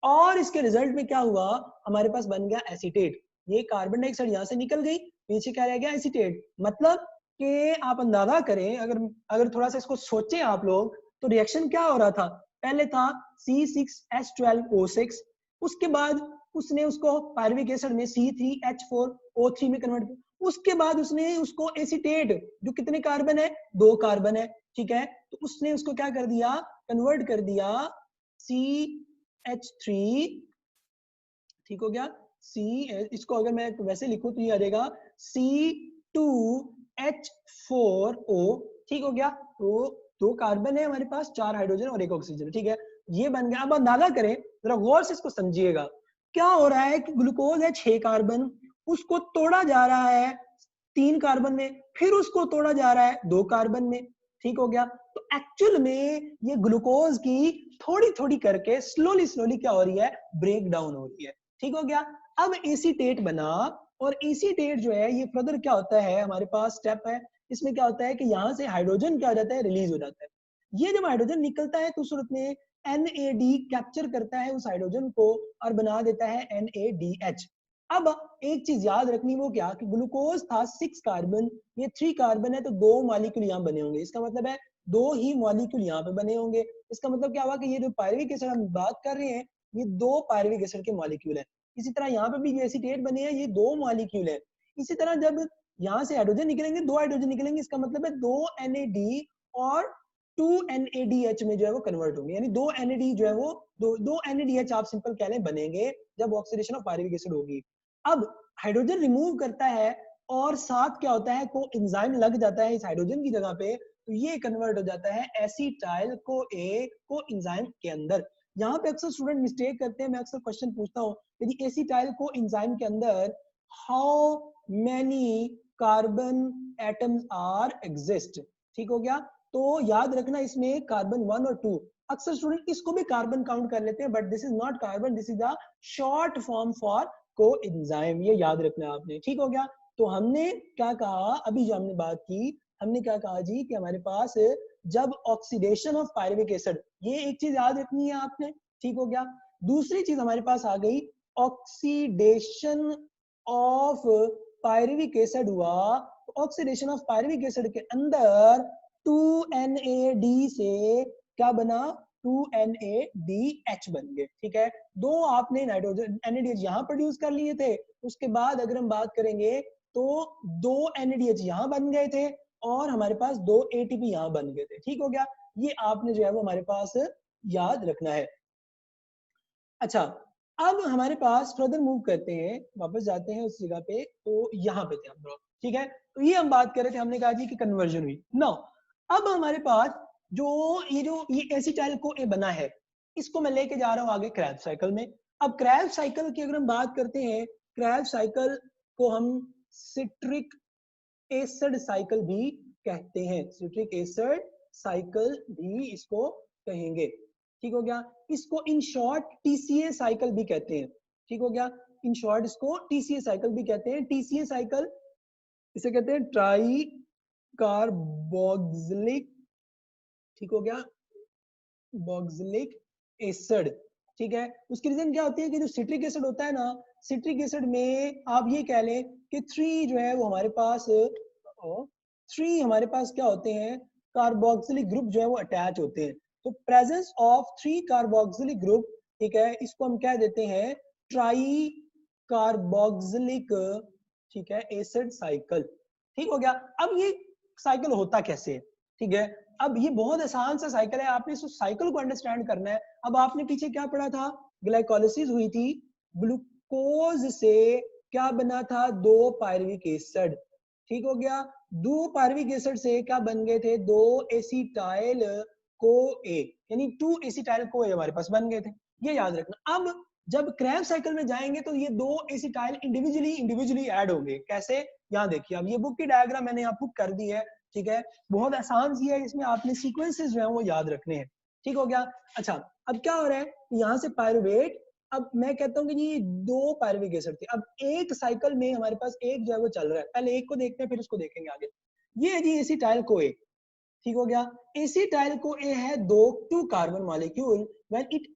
[SPEAKER 1] और इसके रिजल्ट में क्या हुआ, हमारे पास बन गया एसीटेट। ये कार्बन डाइऑक्साइड यहाँ से निकल गई, पीछे क्या रह गया, एसीटेट। मतलब कि आप अंदाजा करें, अगर अगर थोड़ा सा इसको सोचें आप लोग, तो रिएक्शन क्या हो रहा था, पहले था C6H12O6, उसके बाद उसने उसको पायरुविक एसिड में C3H4O3 में कन्वर्ट किया, उसके बाद उसने उसको एसीटेट, जो कितने कार्बन है, 2 कार्बन है, ठीक है, तो उसने उसको क्या कर दिया, कन्वर्ट कर दिया CH3, ठीक हो गया, इसको अगर मैं वैसे लिखूं तो ये आ जाएगा C2H4O, ठीक हो गया, तो 2 कार्बन है हमारे पास, 4 हाइड्रोजन और 1 ऑक्सीजन, ठीक है, ये बन गया। अब अंदाजा करें, जरा गौर से इसको समझिएगा, क्या हो रहा है कि ग्लूकोज है 6 कार्बन, उसको तोड़ा जा रहा है 3 कार्बन में, फिर उसको तोड़ा जा रहा है 2 कार्बन में, ठीक हो गया। तो एक्चुअल में ये ग्लूकोज की थोड़ी थोड़ी करके स्लोली स्लोली क्या हो रही है, ब्रेक डाउन हो रही है, ठीक हो गया। अब एसीटेट बना, और एसीटेट जो है ये फर्दर क्या होता है, हमारे पास स्टेप है, इसमें क्या होता है कि यहाँ से हाइड्रोजन क्या हो जाता है, रिलीज हो जाता है। ये जब हाइड्रोजन निकलता है तो उस सूरत में NAD कैप्चर करता है उस हाइड्रोजन को और बना देता है NADH। अब एक चीज याद रखनी, वो क्या, कि ग्लूकोज था 6 कार्बन, ये 3 कार्बन है, तो 2 मॉलिक्यूल यहाँ बने होंगे, इसका मतलब है 2 ही मॉलिक्यूल यहाँ पे बने होंगे। इसका मतलब क्या हुआ कि ये जो पायरुविक एसिड हम बात कर रहे हैं, ये 2 पायरुविक एसिड के मॉलिक्यूल है। इसी तरह यहाँ पे भी जो एसीटेट बने हैं, ये 2 मॉलिक्यूल है। इसी तरह जब यहाँ से हाइड्रोजन निकलेंगे, 2 हाइड्रोजन निकलेंगे, इसका मतलब है 2 NAD और 2 NADH में जो है वो कन्वर्ट होंगे, यानी 2 NAD जो है वो दो NADH आप सिंपल कह लें बनेंगे जब ऑक्सीडेशन ऑफ पायरुविक एसिड होगी। अब हाइड्रोजन रिमूव करता है और साथ क्या होता है, को एंजाइम लग जाता है इस हाइड्रोजन की जगह पे, तो ये कन्वर्ट हो जाता है एसिटाइल को ए को एंजाइम के अंदर। यहाँ पे अक्सर स्टूडेंट मिस्टेक करते हैं, मैं अक्सर क्वेश्चन पूछता हूँ, यदि एसिटाइल को एंजाइम के अंदर how many carbon atoms are exist, ठीक हो गया, तो याद रखना इसमें कार्बन 1 और 2, अक्सर स्टूडेंट इसको भी कार्बन काउंट कर लेते हैं, but this is not carbon, this is the short form for coenzyme, ये याद रखना आपने, ठीक हो गया। तो हमने क्या कहा, अभी जो हमने बात की, हमने क्या कहा जी कि हमारे पास जब ऑक्सीडेशन ऑफ पायरुविक एसिड, ये एक चीज याद रखनी है आपने, ठीक हो गया। दूसरी चीज हमारे पास आ गई, ऑक्सीडेशन ऑफ पायरुविक एसिड हुआ, ऑक्सीडेशन ऑफ पायरुविक एसिड के अंदर 2NAD से क्या बना, 2NADH बन गए, ठीक है, 2 आपने नाइट्रोजन NADH यहाँ प्रोड्यूस कर लिए थे, उसके बाद अगर हम बात करेंगे तो 2 NADH यहाँ बन गए थे और हमारे पास 2 ATP यहाँ बन गए थे, ठीक हो गया। ये आपने जो है वो हमारे पास याद रखना है। अच्छा, अब हमारे पास फर्दर मूव करते हैं, वापस जाते हैं उस जगह पे, तो यहाँ पे थे हम लोग, ठीक है। तो ये हम बात कर रहे थे, हमने कहा जी कि कन्वर्जन हुई। नाउ अब हमारे पास जो ये एसिटाइल को ए बना है, इसको मैं लेके जा रहा हूँ आगे क्रैब साइकिल में। अब क्रैब साइकिल की अगर हम बात करते हैं, क्रैब साइकिल को हम सिट्रिक एसिड साइकिल भी कहते हैं, सिट्रिक एसिड साइकिल भी इसको कहेंगे, ठीक हो गया। इसको इन शॉर्ट टीसीए साइकिल भी कहते हैं, ठीक हो गया। इन शॉर्ट इसको टीसीए साइकिल भी कहते हैं। टीसीए साइकिल इसे कहते हैं ट्राई कार्बोक्सिलिक, ठीक हो गया, बॉक्सिलिक एसिड, ठीक है। उसकी रीजन क्या होती है कि जो सिट्रिक एसिड होता है ना, सिट्रिक एसिड में आप ये कह लें कि थ्री जो है वो हमारे पास क्या होते हैं, कार्बोक्सिलिक ग्रुप जो है वो अटैच होते हैं। तो presence of three carboxylic group, ठीक है, इसको हम कह देते हैं ट्राई कार्बोक्सिलिक, ठीक है, एसिड साइकिल, ठीक हो गया। अब ये साइकिल होता कैसे है, ठीक है। अब ये बहुत आसान सा साइकिल है, आपने इस साइकिल को अंडरस्टैंड करना है। अब आपने पीछे क्या पढ़ा था, ग्लाइकोलाइसिस हुई थी, ग्लूकोज से क्या बना था, 2 पायरुविक एसिड, ठीक हो गया। 2 पायरुविक एसिड से क्या बन गए थे, 2 एसिटाइल को ए, यानी 2 एसिटाइल को ए हमारे पास बन गए थे, ये याद रखना। अब जब क्रैब साइकिल में जाएंगे तो ये 2 एसिटाइल इंडिविजुअली ऐड होंगे, कैसे, यहाँ देखिए। अब ये बुक की डायग्राम मैंने यहाँ पुट कर दी है, ठीक है, बहुत आसान सी है, इसमें आपने सीक्वेंसेस जो है वो याद रखने हैं, ठीक हो गया। अच्छा, अब क्या हो रहा है, यहाँ से पायरुवेट, अब मैं कहता हूँ कि ये 2 पायरुविक एसिड थे, अब एक साइकिल में हमारे पास एक जो है वो चल रहा है, पहले एक को देखते हैं फिर उसको देखेंगे आगे। ये है जी एसिटाइल को ए, ठीक हो गया। एसिटाइल को ए है 2 carbon molecule, when it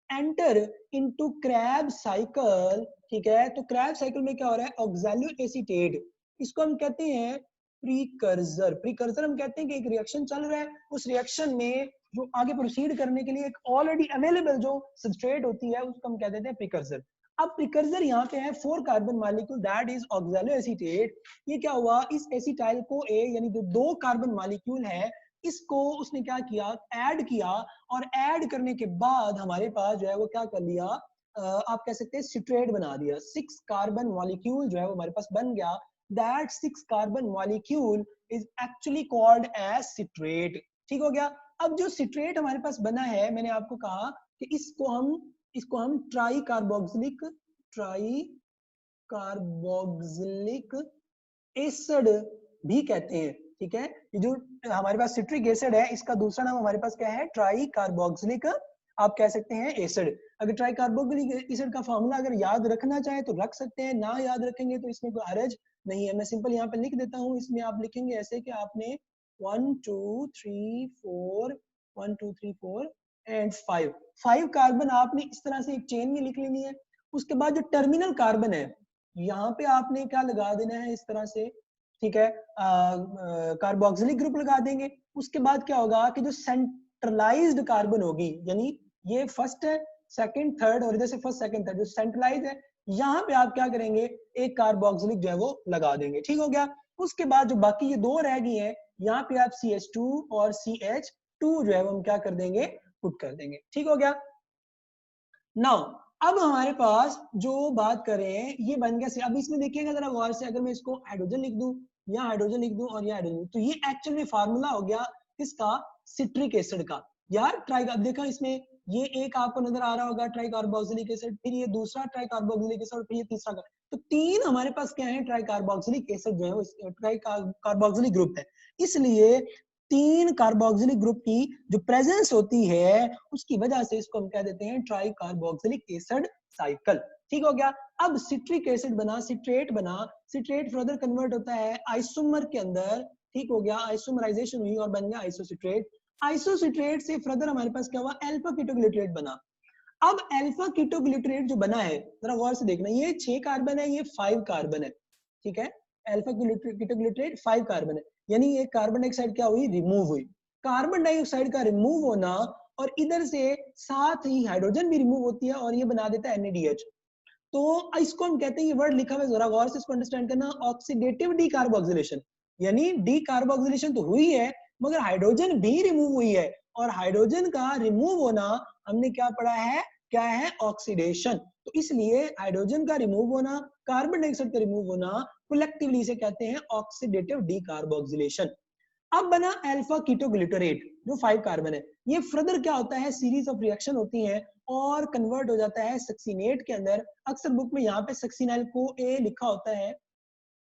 [SPEAKER 1] enter into Krebs cycle, ठीक है। तो क्रैब साइकिल में क्या हो रहा है, ऑक्सैलिक एसीटेट, इसको हम कहते हैं प्रीकर्सर। प्रीकर्सर हम कहते हैं कि एक रिएक्शन चल रहा है, उस रिएक्शन में जो आगे प्रोसीड करने के लिए एक ऑलरेडी अवेलेबल जो सबस्ट्रेट होती है उसको हम कह देते हैं प्रीकर्सर। अब प्रीकर्सर यहाँ पे है 4 carbon molecule, that is oxalic acetate. ये क्या हुआ, इस एसिटाइल को ए यानी जो 2 कार्बन मॉलिक्यूल है, इसको उसने क्या किया, ऐड किया, और ऐड करने के बाद हमारे पास जो है वो क्या कर लिया, आप कह सकते हैं सिट्रेट बना दिया। 6 कार्बन मॉलिक्यूल जो है वो हमारे पास बन गया, that 6 carbon molecule is actually called as citrate, ठीक हो गया। अब जो सिट्रेट हमारे पास बना है, मैंने आपको कहा कि इसको हम ट्राई कार्बोक्सिलिक एसिड भी कहते हैं, ठीक है। ये जो हमारे पास सिट्रिक एसिड है, इसका दूसरा नाम हमारे पास क्या है, ट्राई कार्बोक्सिलिक, आप कह सकते हैं एसिड। अगर ट्राई कार्बोक्सिलिक एसिड का फॉर्मूला अगर याद रखना चाहे तो रख सकते हैं, ना याद रखेंगे तो इसमें कोई हर्ज नहीं है। मैं सिंपल यहाँ पे लिख देता हूँ, इसमें आप लिखेंगे ऐसे कि आपने 1 2 3 4 1 2 3 4 एंड 5 कार्बन आपने इस तरह से एक चेन में लिख लेनी है। उसके बाद जो टर्मिनल कार्बन है, यहाँ पे आपने क्या लगा देना है, इस तरह से, ठीक है, कार्बोक्सिलिक ग्रुप लगा देंगे। उसके बाद क्या होगा कि जो सेंट्रलाइज्ड कार्बन होगी, यानी ये फर्स्ट है, सेकंड, थर्ड, और इधर से फर्स्ट सेकंड थर्ड जो सेंट्रलाइज है, यहाँ पे आप क्या करेंगे, एक कार्बोक्सिलिक जो है वो लगा देंगे, ठीक हो गया। उसके बाद जो बाकी ये 2 रह गई हैं, यहाँ पे आप CH2 और CH2 जो है वो हम क्या कर देंगे, पुट कर देंगे, ठीक हो गया। नाउ अब हमारे पास जो बात करें, ये बन गया। अब इसमें देखिएगा जरा गौर से, अगर मैं इसको हाइड्रोजन लिख दूं, या हाइड्रोजन लिख दूं और या हाइड्रोजन, तो ये एक्चुअल में फार्मूला हो गया किसका, सिट्रिक एसिड का। यार ट्राई, अब देखा इसमें ये एक आपको नजर आ रहा होगा ट्राई कार्बोक्सिलिक एसिड, फिर ये दूसरा ट्राई कार्बोक्सिलिक एसिड, और फिर ये तीसरा तो 3 हमारे पास क्या है, ट्राई कार्बोक्सिलिक एसिड जो है वो ट्राई कार्बोक्सिलिक ग्रुप है। इसलिए 3 कार्बोक्सिलिक ग्रुप की जो प्रेजेंस होती है, उसकी वजह से इसको हम कह देते हैं ट्राई कार्बोक्सिलिक एसिड साइकिल, ठीक हो गया। अब सिट्रिक एसिड बना, सिट्रेट बना, सिट्रेट फर्दर कन्वर्ट होता है आइसोमर के अंदर, ठीक हो गया, आइसोमराइजेशन हुई और बन गया आइसोसिट्रेट। आइसोसिट्रेट से फर्दर हमारे पास क्या हुआ, अल्फा कीटोग्लिसराइड बना। अब अल्फा कीटोग्लिसराइड जो बना है, जरा गौर से देखना, ये 6 कार्बन है, ये 5 कार्बन है, ठीक है। अल्फा कीटोग्लिसराइड 5 कार्बन है, यानी ये कार्बन डाइऑक्साइड क्या हुई, रिमूव हुई। कार्बन डाइऑक्साइड का रिमूव होना, और इधर से साथ ही हाइड्रोजन भी रिमूव होती है, और ये बना देता है NADH। तो इसको हम कहते हैं, ये वर्ड लिखा हुआ है, जरा गौर से इसको अंडरस्टैंड करना, ऑक्सीडेटिव डीकार्बोक्सिलेशन, यानी डीकार्बोक्सिलेशन तो हुई है मगर हाइड्रोजन भी रिमूव हुई है, और हाइड्रोजन का रिमूव होना हमने क्या पढ़ा है, क्या है, ऑक्सीडेशन। तो इसलिए हाइड्रोजन का रिमूव होना, कार्बन डाइऑक्साइड का रिमूव होना, कलेक्टिवली इसे कहते हैं ऑक्सीडेटिव डीकार्बोक्सिलेशन। अब बना अल्फा कीटोग्लूटारेट जो 5 कार्बन है। ये फर्दर क्या होता है, सीरीज ऑफ रिएक्शन होती है और कन्वर्ट हो जाता है सक्सीनेट के अंदर। अक्सर बुक में यहाँ पे सक्सीनाइल को ए लिखा होता है,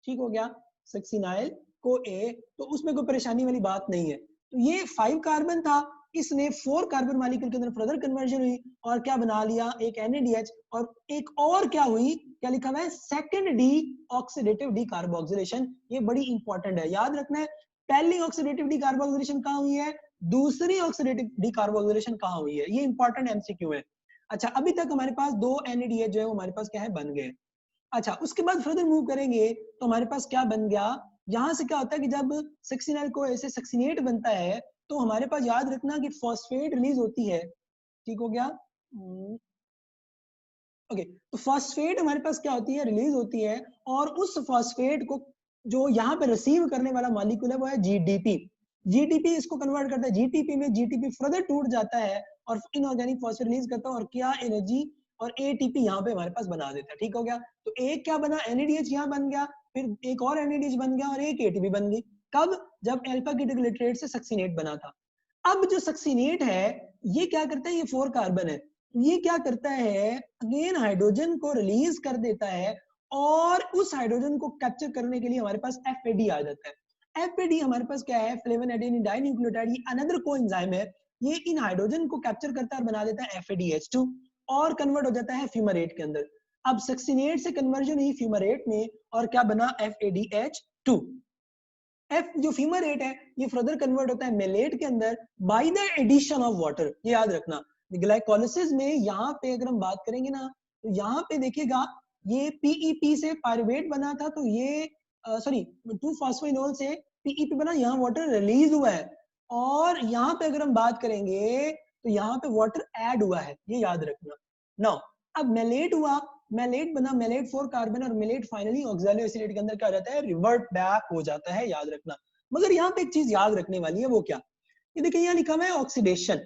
[SPEAKER 1] ठीक हो गया, सक्सीनाइल को ए, तो उसमें कोई परेशानी वाली बात नहीं है। तो ये 5 कार्बन था, इसने 4 कार्बन मॉलिक्यूल के अंदर फर्दर कन्वर्जन हुई और क्या बना लिया, एक NADH। और एक और क्या हुई, क्या लिखा हुआ है, सेकंड डी ऑक्सीडेटिव डीकार्बोक्सिलेशन। ये बड़ी इंपॉर्टेंट है, याद रखना है। पहली ऑक्सीडेटिव डीकार्बोक्सिलेशन कहाँ हुई है, दूसरी ऑक्सीडेटिव डीकार्बोक्सिलेशन कहाँ हुई है, ये इंपॉर्टेंट MCQ है। अच्छा, अभी तक हमारे पास 2 NADH जो है वो हमारे पास क्या है, बन गए। अच्छा, उसके बाद फर्दर मूव करेंगे तो हमारे पास क्या बन गया, यहां से क्या होता है कि जब सक्सीनाइल को ऐसे सक्सीनेट बनता है तो हमारे पास याद रखना कि फॉस्फेट रिलीज होती है, ठीक हो गया। ओके, तो फॉस्फेट हमारे पास क्या होती है, रिलीज होती है, और उस फॉस्फेट को जो यहाँ पे रिसीव करने वाला मॉलिक्यूल है वो है GDP। GDP इसको कन्वर्ट करता है GTP में, GTP फर्दर टूट जाता है और इनऑर्गेनिक फॉस्फेट रिलीज करता है और क्या, एनर्जी और ATP यहाँ पे हमारे पास बना देता है, ठीक हो गया। तो एक क्या बना, NADH यहाँ बन गया, फिर एक और NADH बन गया और एक ATP बन गई। कब, जब अल्फा कीटोग्लूटारेट से सक्सीनेट बना था। अब जो सक्सीनेट है ये क्या करता है, ये 4 कार्बन है, ये क्या करता है, अगेन हाइड्रोजन को रिलीज कर देता है और उस हाइड्रोजन को कैप्चर करने के लिए हमारे पास FAD आ जाता है। FAD हमारे पास क्या है, फ्लेवोनोइड डाइन्यूक्लियोटाइड, ये अनदर कोएंजाइम है। ये इन हाइड्रोजन को कैप्चर करता है और बना देता है FADH2 और कन्वर्ट हो जाता है फ्यूमरेट के अंदर। अब सक्सीनेट से कन्वर्जन हुई फ्यूमरेट में और क्या बना, FADH2। एफ जो फ्यूमरेट है ये फर्दर कन्वर्ट होता है मेलेट के अंदर by the addition of water. ये याद रखना, ग्लाइकोलिसिस में यहाँ पे अगर हम बात करेंगे ना, तो यहाँ पे देखिएगा ये PEP से पायरुवेट बना था, तो ये सॉरी 2-फॉस्फेनॉल से PEP बना, यहाँ वाटर रिलीज हुआ है। और यहाँ पे अगर हम बात करेंगे तो यहाँ पे वाटर ऐड हुआ है, ये याद रखना। नाउ अब मेलेट हुआ, मेलेट बना, मेलेट 4 कार्बन और मेलेट फाइनली ऑक्सैलो एसिलेट के अंदर क्या हो जाता है, रिवर्ट बैक हो जाता है, याद रखना। मगर यहाँ पे एक चीज याद रखने वाली है, वो क्या, ये देखिए यहाँ लिखा हुआ है ऑक्सीडेशन,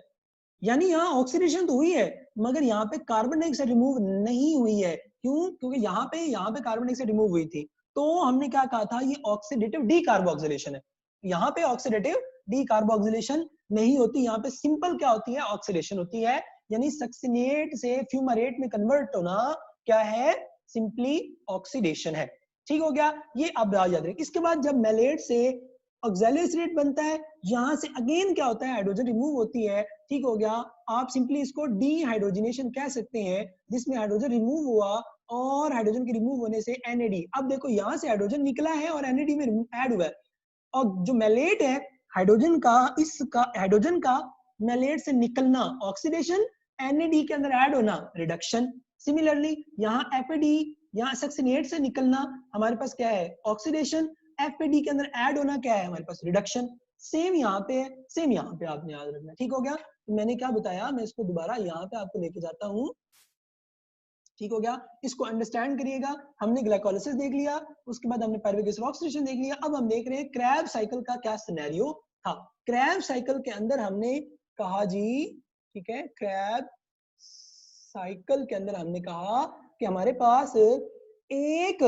[SPEAKER 1] यानी यहाँ ऑक्सीडेशन तो हुई है मगर यहाँ पे कार्बन डाइऑक्साइड रिमूव नहीं हुई है। क्यों, क्योंकि यहाँ पे कार्बन डाइऑक्साइड रिमूव हुई थी, तो हमने क्या कहा था, ये ऑक्सीडेटिव डीकार्बोक्सिलेशन है। यहाँ पे ऑक्सीडेटिव डीकार्बोक्सिलेशन नहीं होती, यहाँ पे सिंपल क्या होती है, ऑक्सीडेशन होती है। यानी सक्सीनेट से फ्यूमरेट में कन्वर्ट होना क्या है, सिंपली ऑक्सीडेशन है, ठीक हो गया। ये अब याद रखें। इसके बाद जब मेलेट से ऑक्सैलो एसिलेट बनता है, यहां से अगेन क्या होता है, हाइड्रोजन रिमूव होती है, ठीक हो गया। आप सिंपली इसको डीहाइड्रोजनेशन कह सकते हैं, जिसमें हाइड्रोजन रिमूव हुआ और हाइड्रोजन के रिमूव होने से NAD। अब देखो यहाँ से हाइड्रोजन निकला है और NAD में ऐड हुआ है, और जो मेलेट है हाइड्रोजन का, इसका हाइड्रोजन का मेलेट से निकलना ऑक्सीडेशन, NAD के अंदर ऐड होना रिडक्शन। सिमिलरली यहाँ FAD, यहाँ सक्सीनेट से निकलना हमारे पास क्या है, ऑक्सीडेशन, FAD के अंदर ऐड होना क्या है, हमारे पास रिडक्शन। सेम यहाँ पे है, सेम यहाँ पे आपने याद रखना, ठीक हो गया। तो मैंने क्या बताया, मैं इसको दोबारा यहाँ पे आपको लेके जाता हूँ, ठीक हो गया। इसको अंडरस्टैंड करिएगा। हमने ग्लाइकोलिसिस देख लिया, उसके बाद हमने पायरुवेट गैस ऑक्सीडेशन देख लिया। अब हम देख रहे हैं क्रैब साइकिल का क्या सिनेरियो था। क्रैब साइकिल के अंदर हमने कहा जी, ठीक है, क्रैब साइकिल के अंदर हमने कहा कि हमारे पास एक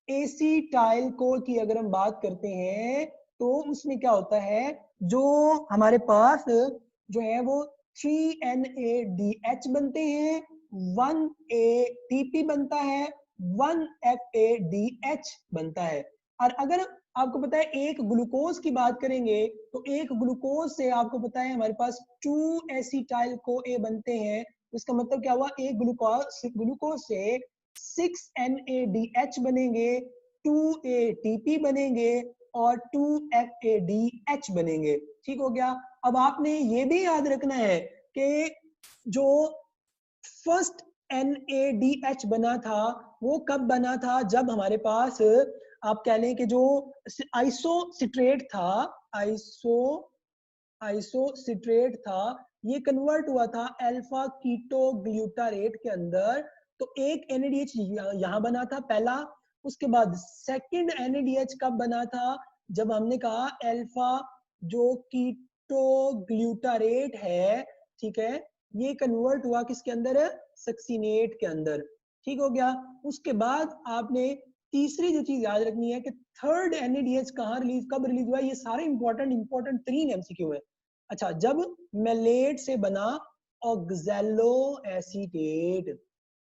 [SPEAKER 1] एसीटाइल कोल की अगर हम बात करते हैं तो उसमें क्या होता है, जो हमारे पास जो है वो 3NADH बनते हैं, 1ATP बनता है, 1FADH बनता है। और अगर आपको पता है एक ग्लूकोज की बात करेंगे तो एक ग्लूकोज से आपको पता है हमारे पास 2 एसिटाइल को ए बनते हैं। इसका मतलब क्या हुआ, एक ग्लूकोज से 6NADH बनेंगे, 2ATP बनेंगे और 2FADH बनेंगे, ठीक हो गया। अब आपने ये भी याद रखना है कि जो फर्स्ट NADH बना था वो कब बना था, जब हमारे पास आप कह लें कि जो आइसोसिट्रेट था, आइसोसिट्रेट था, ये कन्वर्ट हुआ था अल्फा कीटोग्लूटारेट के अंदर। तो एक NADH यहाँ बना था पहला, उसके बाद सेकंड NADH कब बना था, जब हमने कहा अल्फा जो कीटोग्लूटारेट है, ठीक है, ये कन्वर्ट हुआ किसके अंदर, सक्सीनेट के अंदर, ठीक हो गया। उसके बाद आपने तीसरी जो चीज याद रखनी है कि थर्ड NADH कहाँ रिलीज, कब रिलीज हुआ, ये सारे इंपॉर्टेंट 3 MCQ है। अच्छा, जब मेलेट से बना ऑक्सैलो एसीटेट,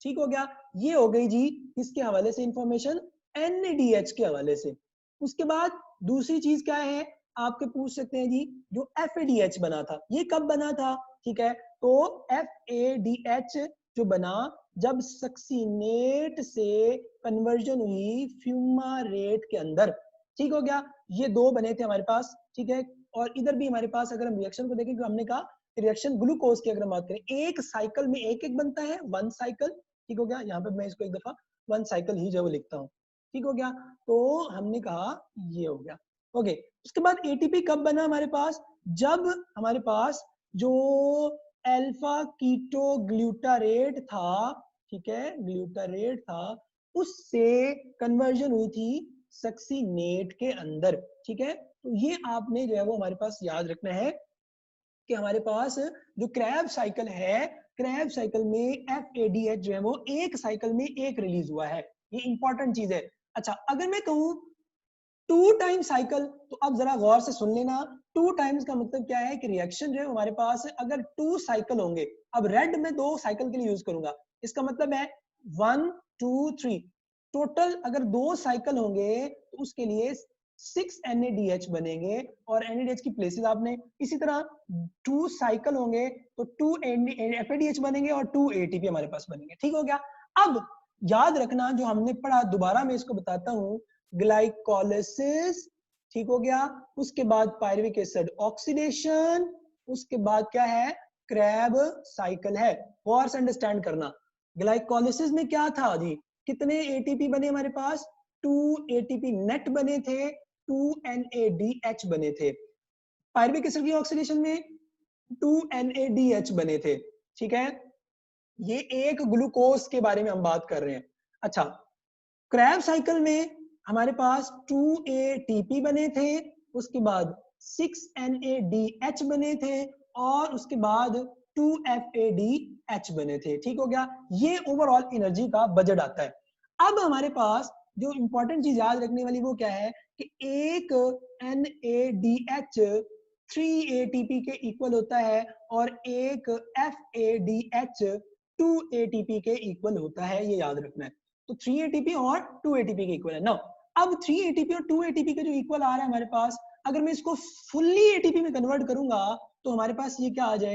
[SPEAKER 1] ठीक हो गया। ये हो गई जी किसके हवाले से इंफॉर्मेशन, NADH के हवाले से। उसके बाद दूसरी चीज क्या है, आपके पूछ सकते हैं जी जो FADH बना था ये कब बना था, ठीक है। तो FADH जो बना जब सक्सीनेट से कन्वर्जन हुई फ्यूमारेट के अंदर, ठीक हो गया। ये 2 बने थे हमारे पास, ठीक है। और इधर भी हमारे पास अगर हम रिएक्शन को देखें तो हमने कहा रिएक्शन ग्लूकोज की अगर हम बात करें एक साइकिल में एक बनता है, 1 साइकिल, ठीक हो गया। यहाँ पे मैं इसको एक दफा 1 साइकिल ही जो लिखता हूँ, ठीक हो गया। तो हमने कहा ये हो गया, ओके। उसके बाद ATP कब बना हमारे पास, जब हमारे पास जो अल्फा कीटो ग्लूटारेट था, ठीक है, ग्लूटारेट था, उससे कन्वर्जन हुई थी सक्सीनेट के अंदर, ठीक है। तो ये आपने जो है वो हमारे पास याद रखना है कि हमारे पास जो क्रैब साइकिल है, क्रैब साइकिल में FADH जो है वो एक साइकिल में एक रिलीज हुआ है, ये इंपॉर्टेंट चीज है। अच्छा, अगर मैं कहूं 2 टाइम साइकिल, तो अब जरा गौर से सुन लेना, 2 टाइम्स का मतलब क्या है कि रिएक्शन जो है हमारे पास अगर 2 साइकिल होंगे, अब रेड में 2 साइकिल के लिए यूज करूंगा, इसका मतलब है 1 2 3, टोटल अगर 2 साइकिल होंगे तो उसके लिए 6 NADH बनेंगे और NADH की प्लेसेस आपने, इसी तरह 2 साइकिल होंगे तो 2 FADH बनेंगे और 2 ATP हमारे पास बनेंगे, ठीक हो गया। अब याद रखना जो हमने पढ़ा, दोबारा मैं इसको बताता हूं, ग्लाइकोलिसिस, ठीक हो गया। उसके बाद पायरुविक एसिड ऑक्सीडेशन, उसके बाद क्या है, क्रैब साइकिल है। गौर से अंडरस्टैंड करना, ग्लाइकोलिसिस में क्या था जी, कितने ATP बने हमारे पास, 2 ATP नेट बने थे, 2 NADH बने थे। पायरुविक एसिड की ऑक्सीडेशन में 2 NADH बने थे, ठीक है। ये एक ग्लूकोज के बारे में हम बात कर रहे हैं। अच्छा, क्रैब साइकिल में हमारे पास 2 ATP बने थे, उसके बाद 6 NADH बने थे और उसके बाद 2 FADH बने थे, ठीक हो गया। ये ओवरऑल एनर्जी का बजट आता है। अब हमारे पास जो इंपॉर्टेंट चीज याद रखने वाली वो क्या है कि एक NADH 3 ATP के इक्वल होता है और एक FADH 2 ATP के इक्वल होता है, ये याद रखना है। तो 3 ATP और 2 ATP के इक्वल है ना। अब 3 ATP और 2 ATP का जो इक्वल आ रहा है हमारे पास, अगर मैं इसको फुल्ली ATP में कन्वर्ट करूंगा तो हमारे पास ये क्या आ जाएगा,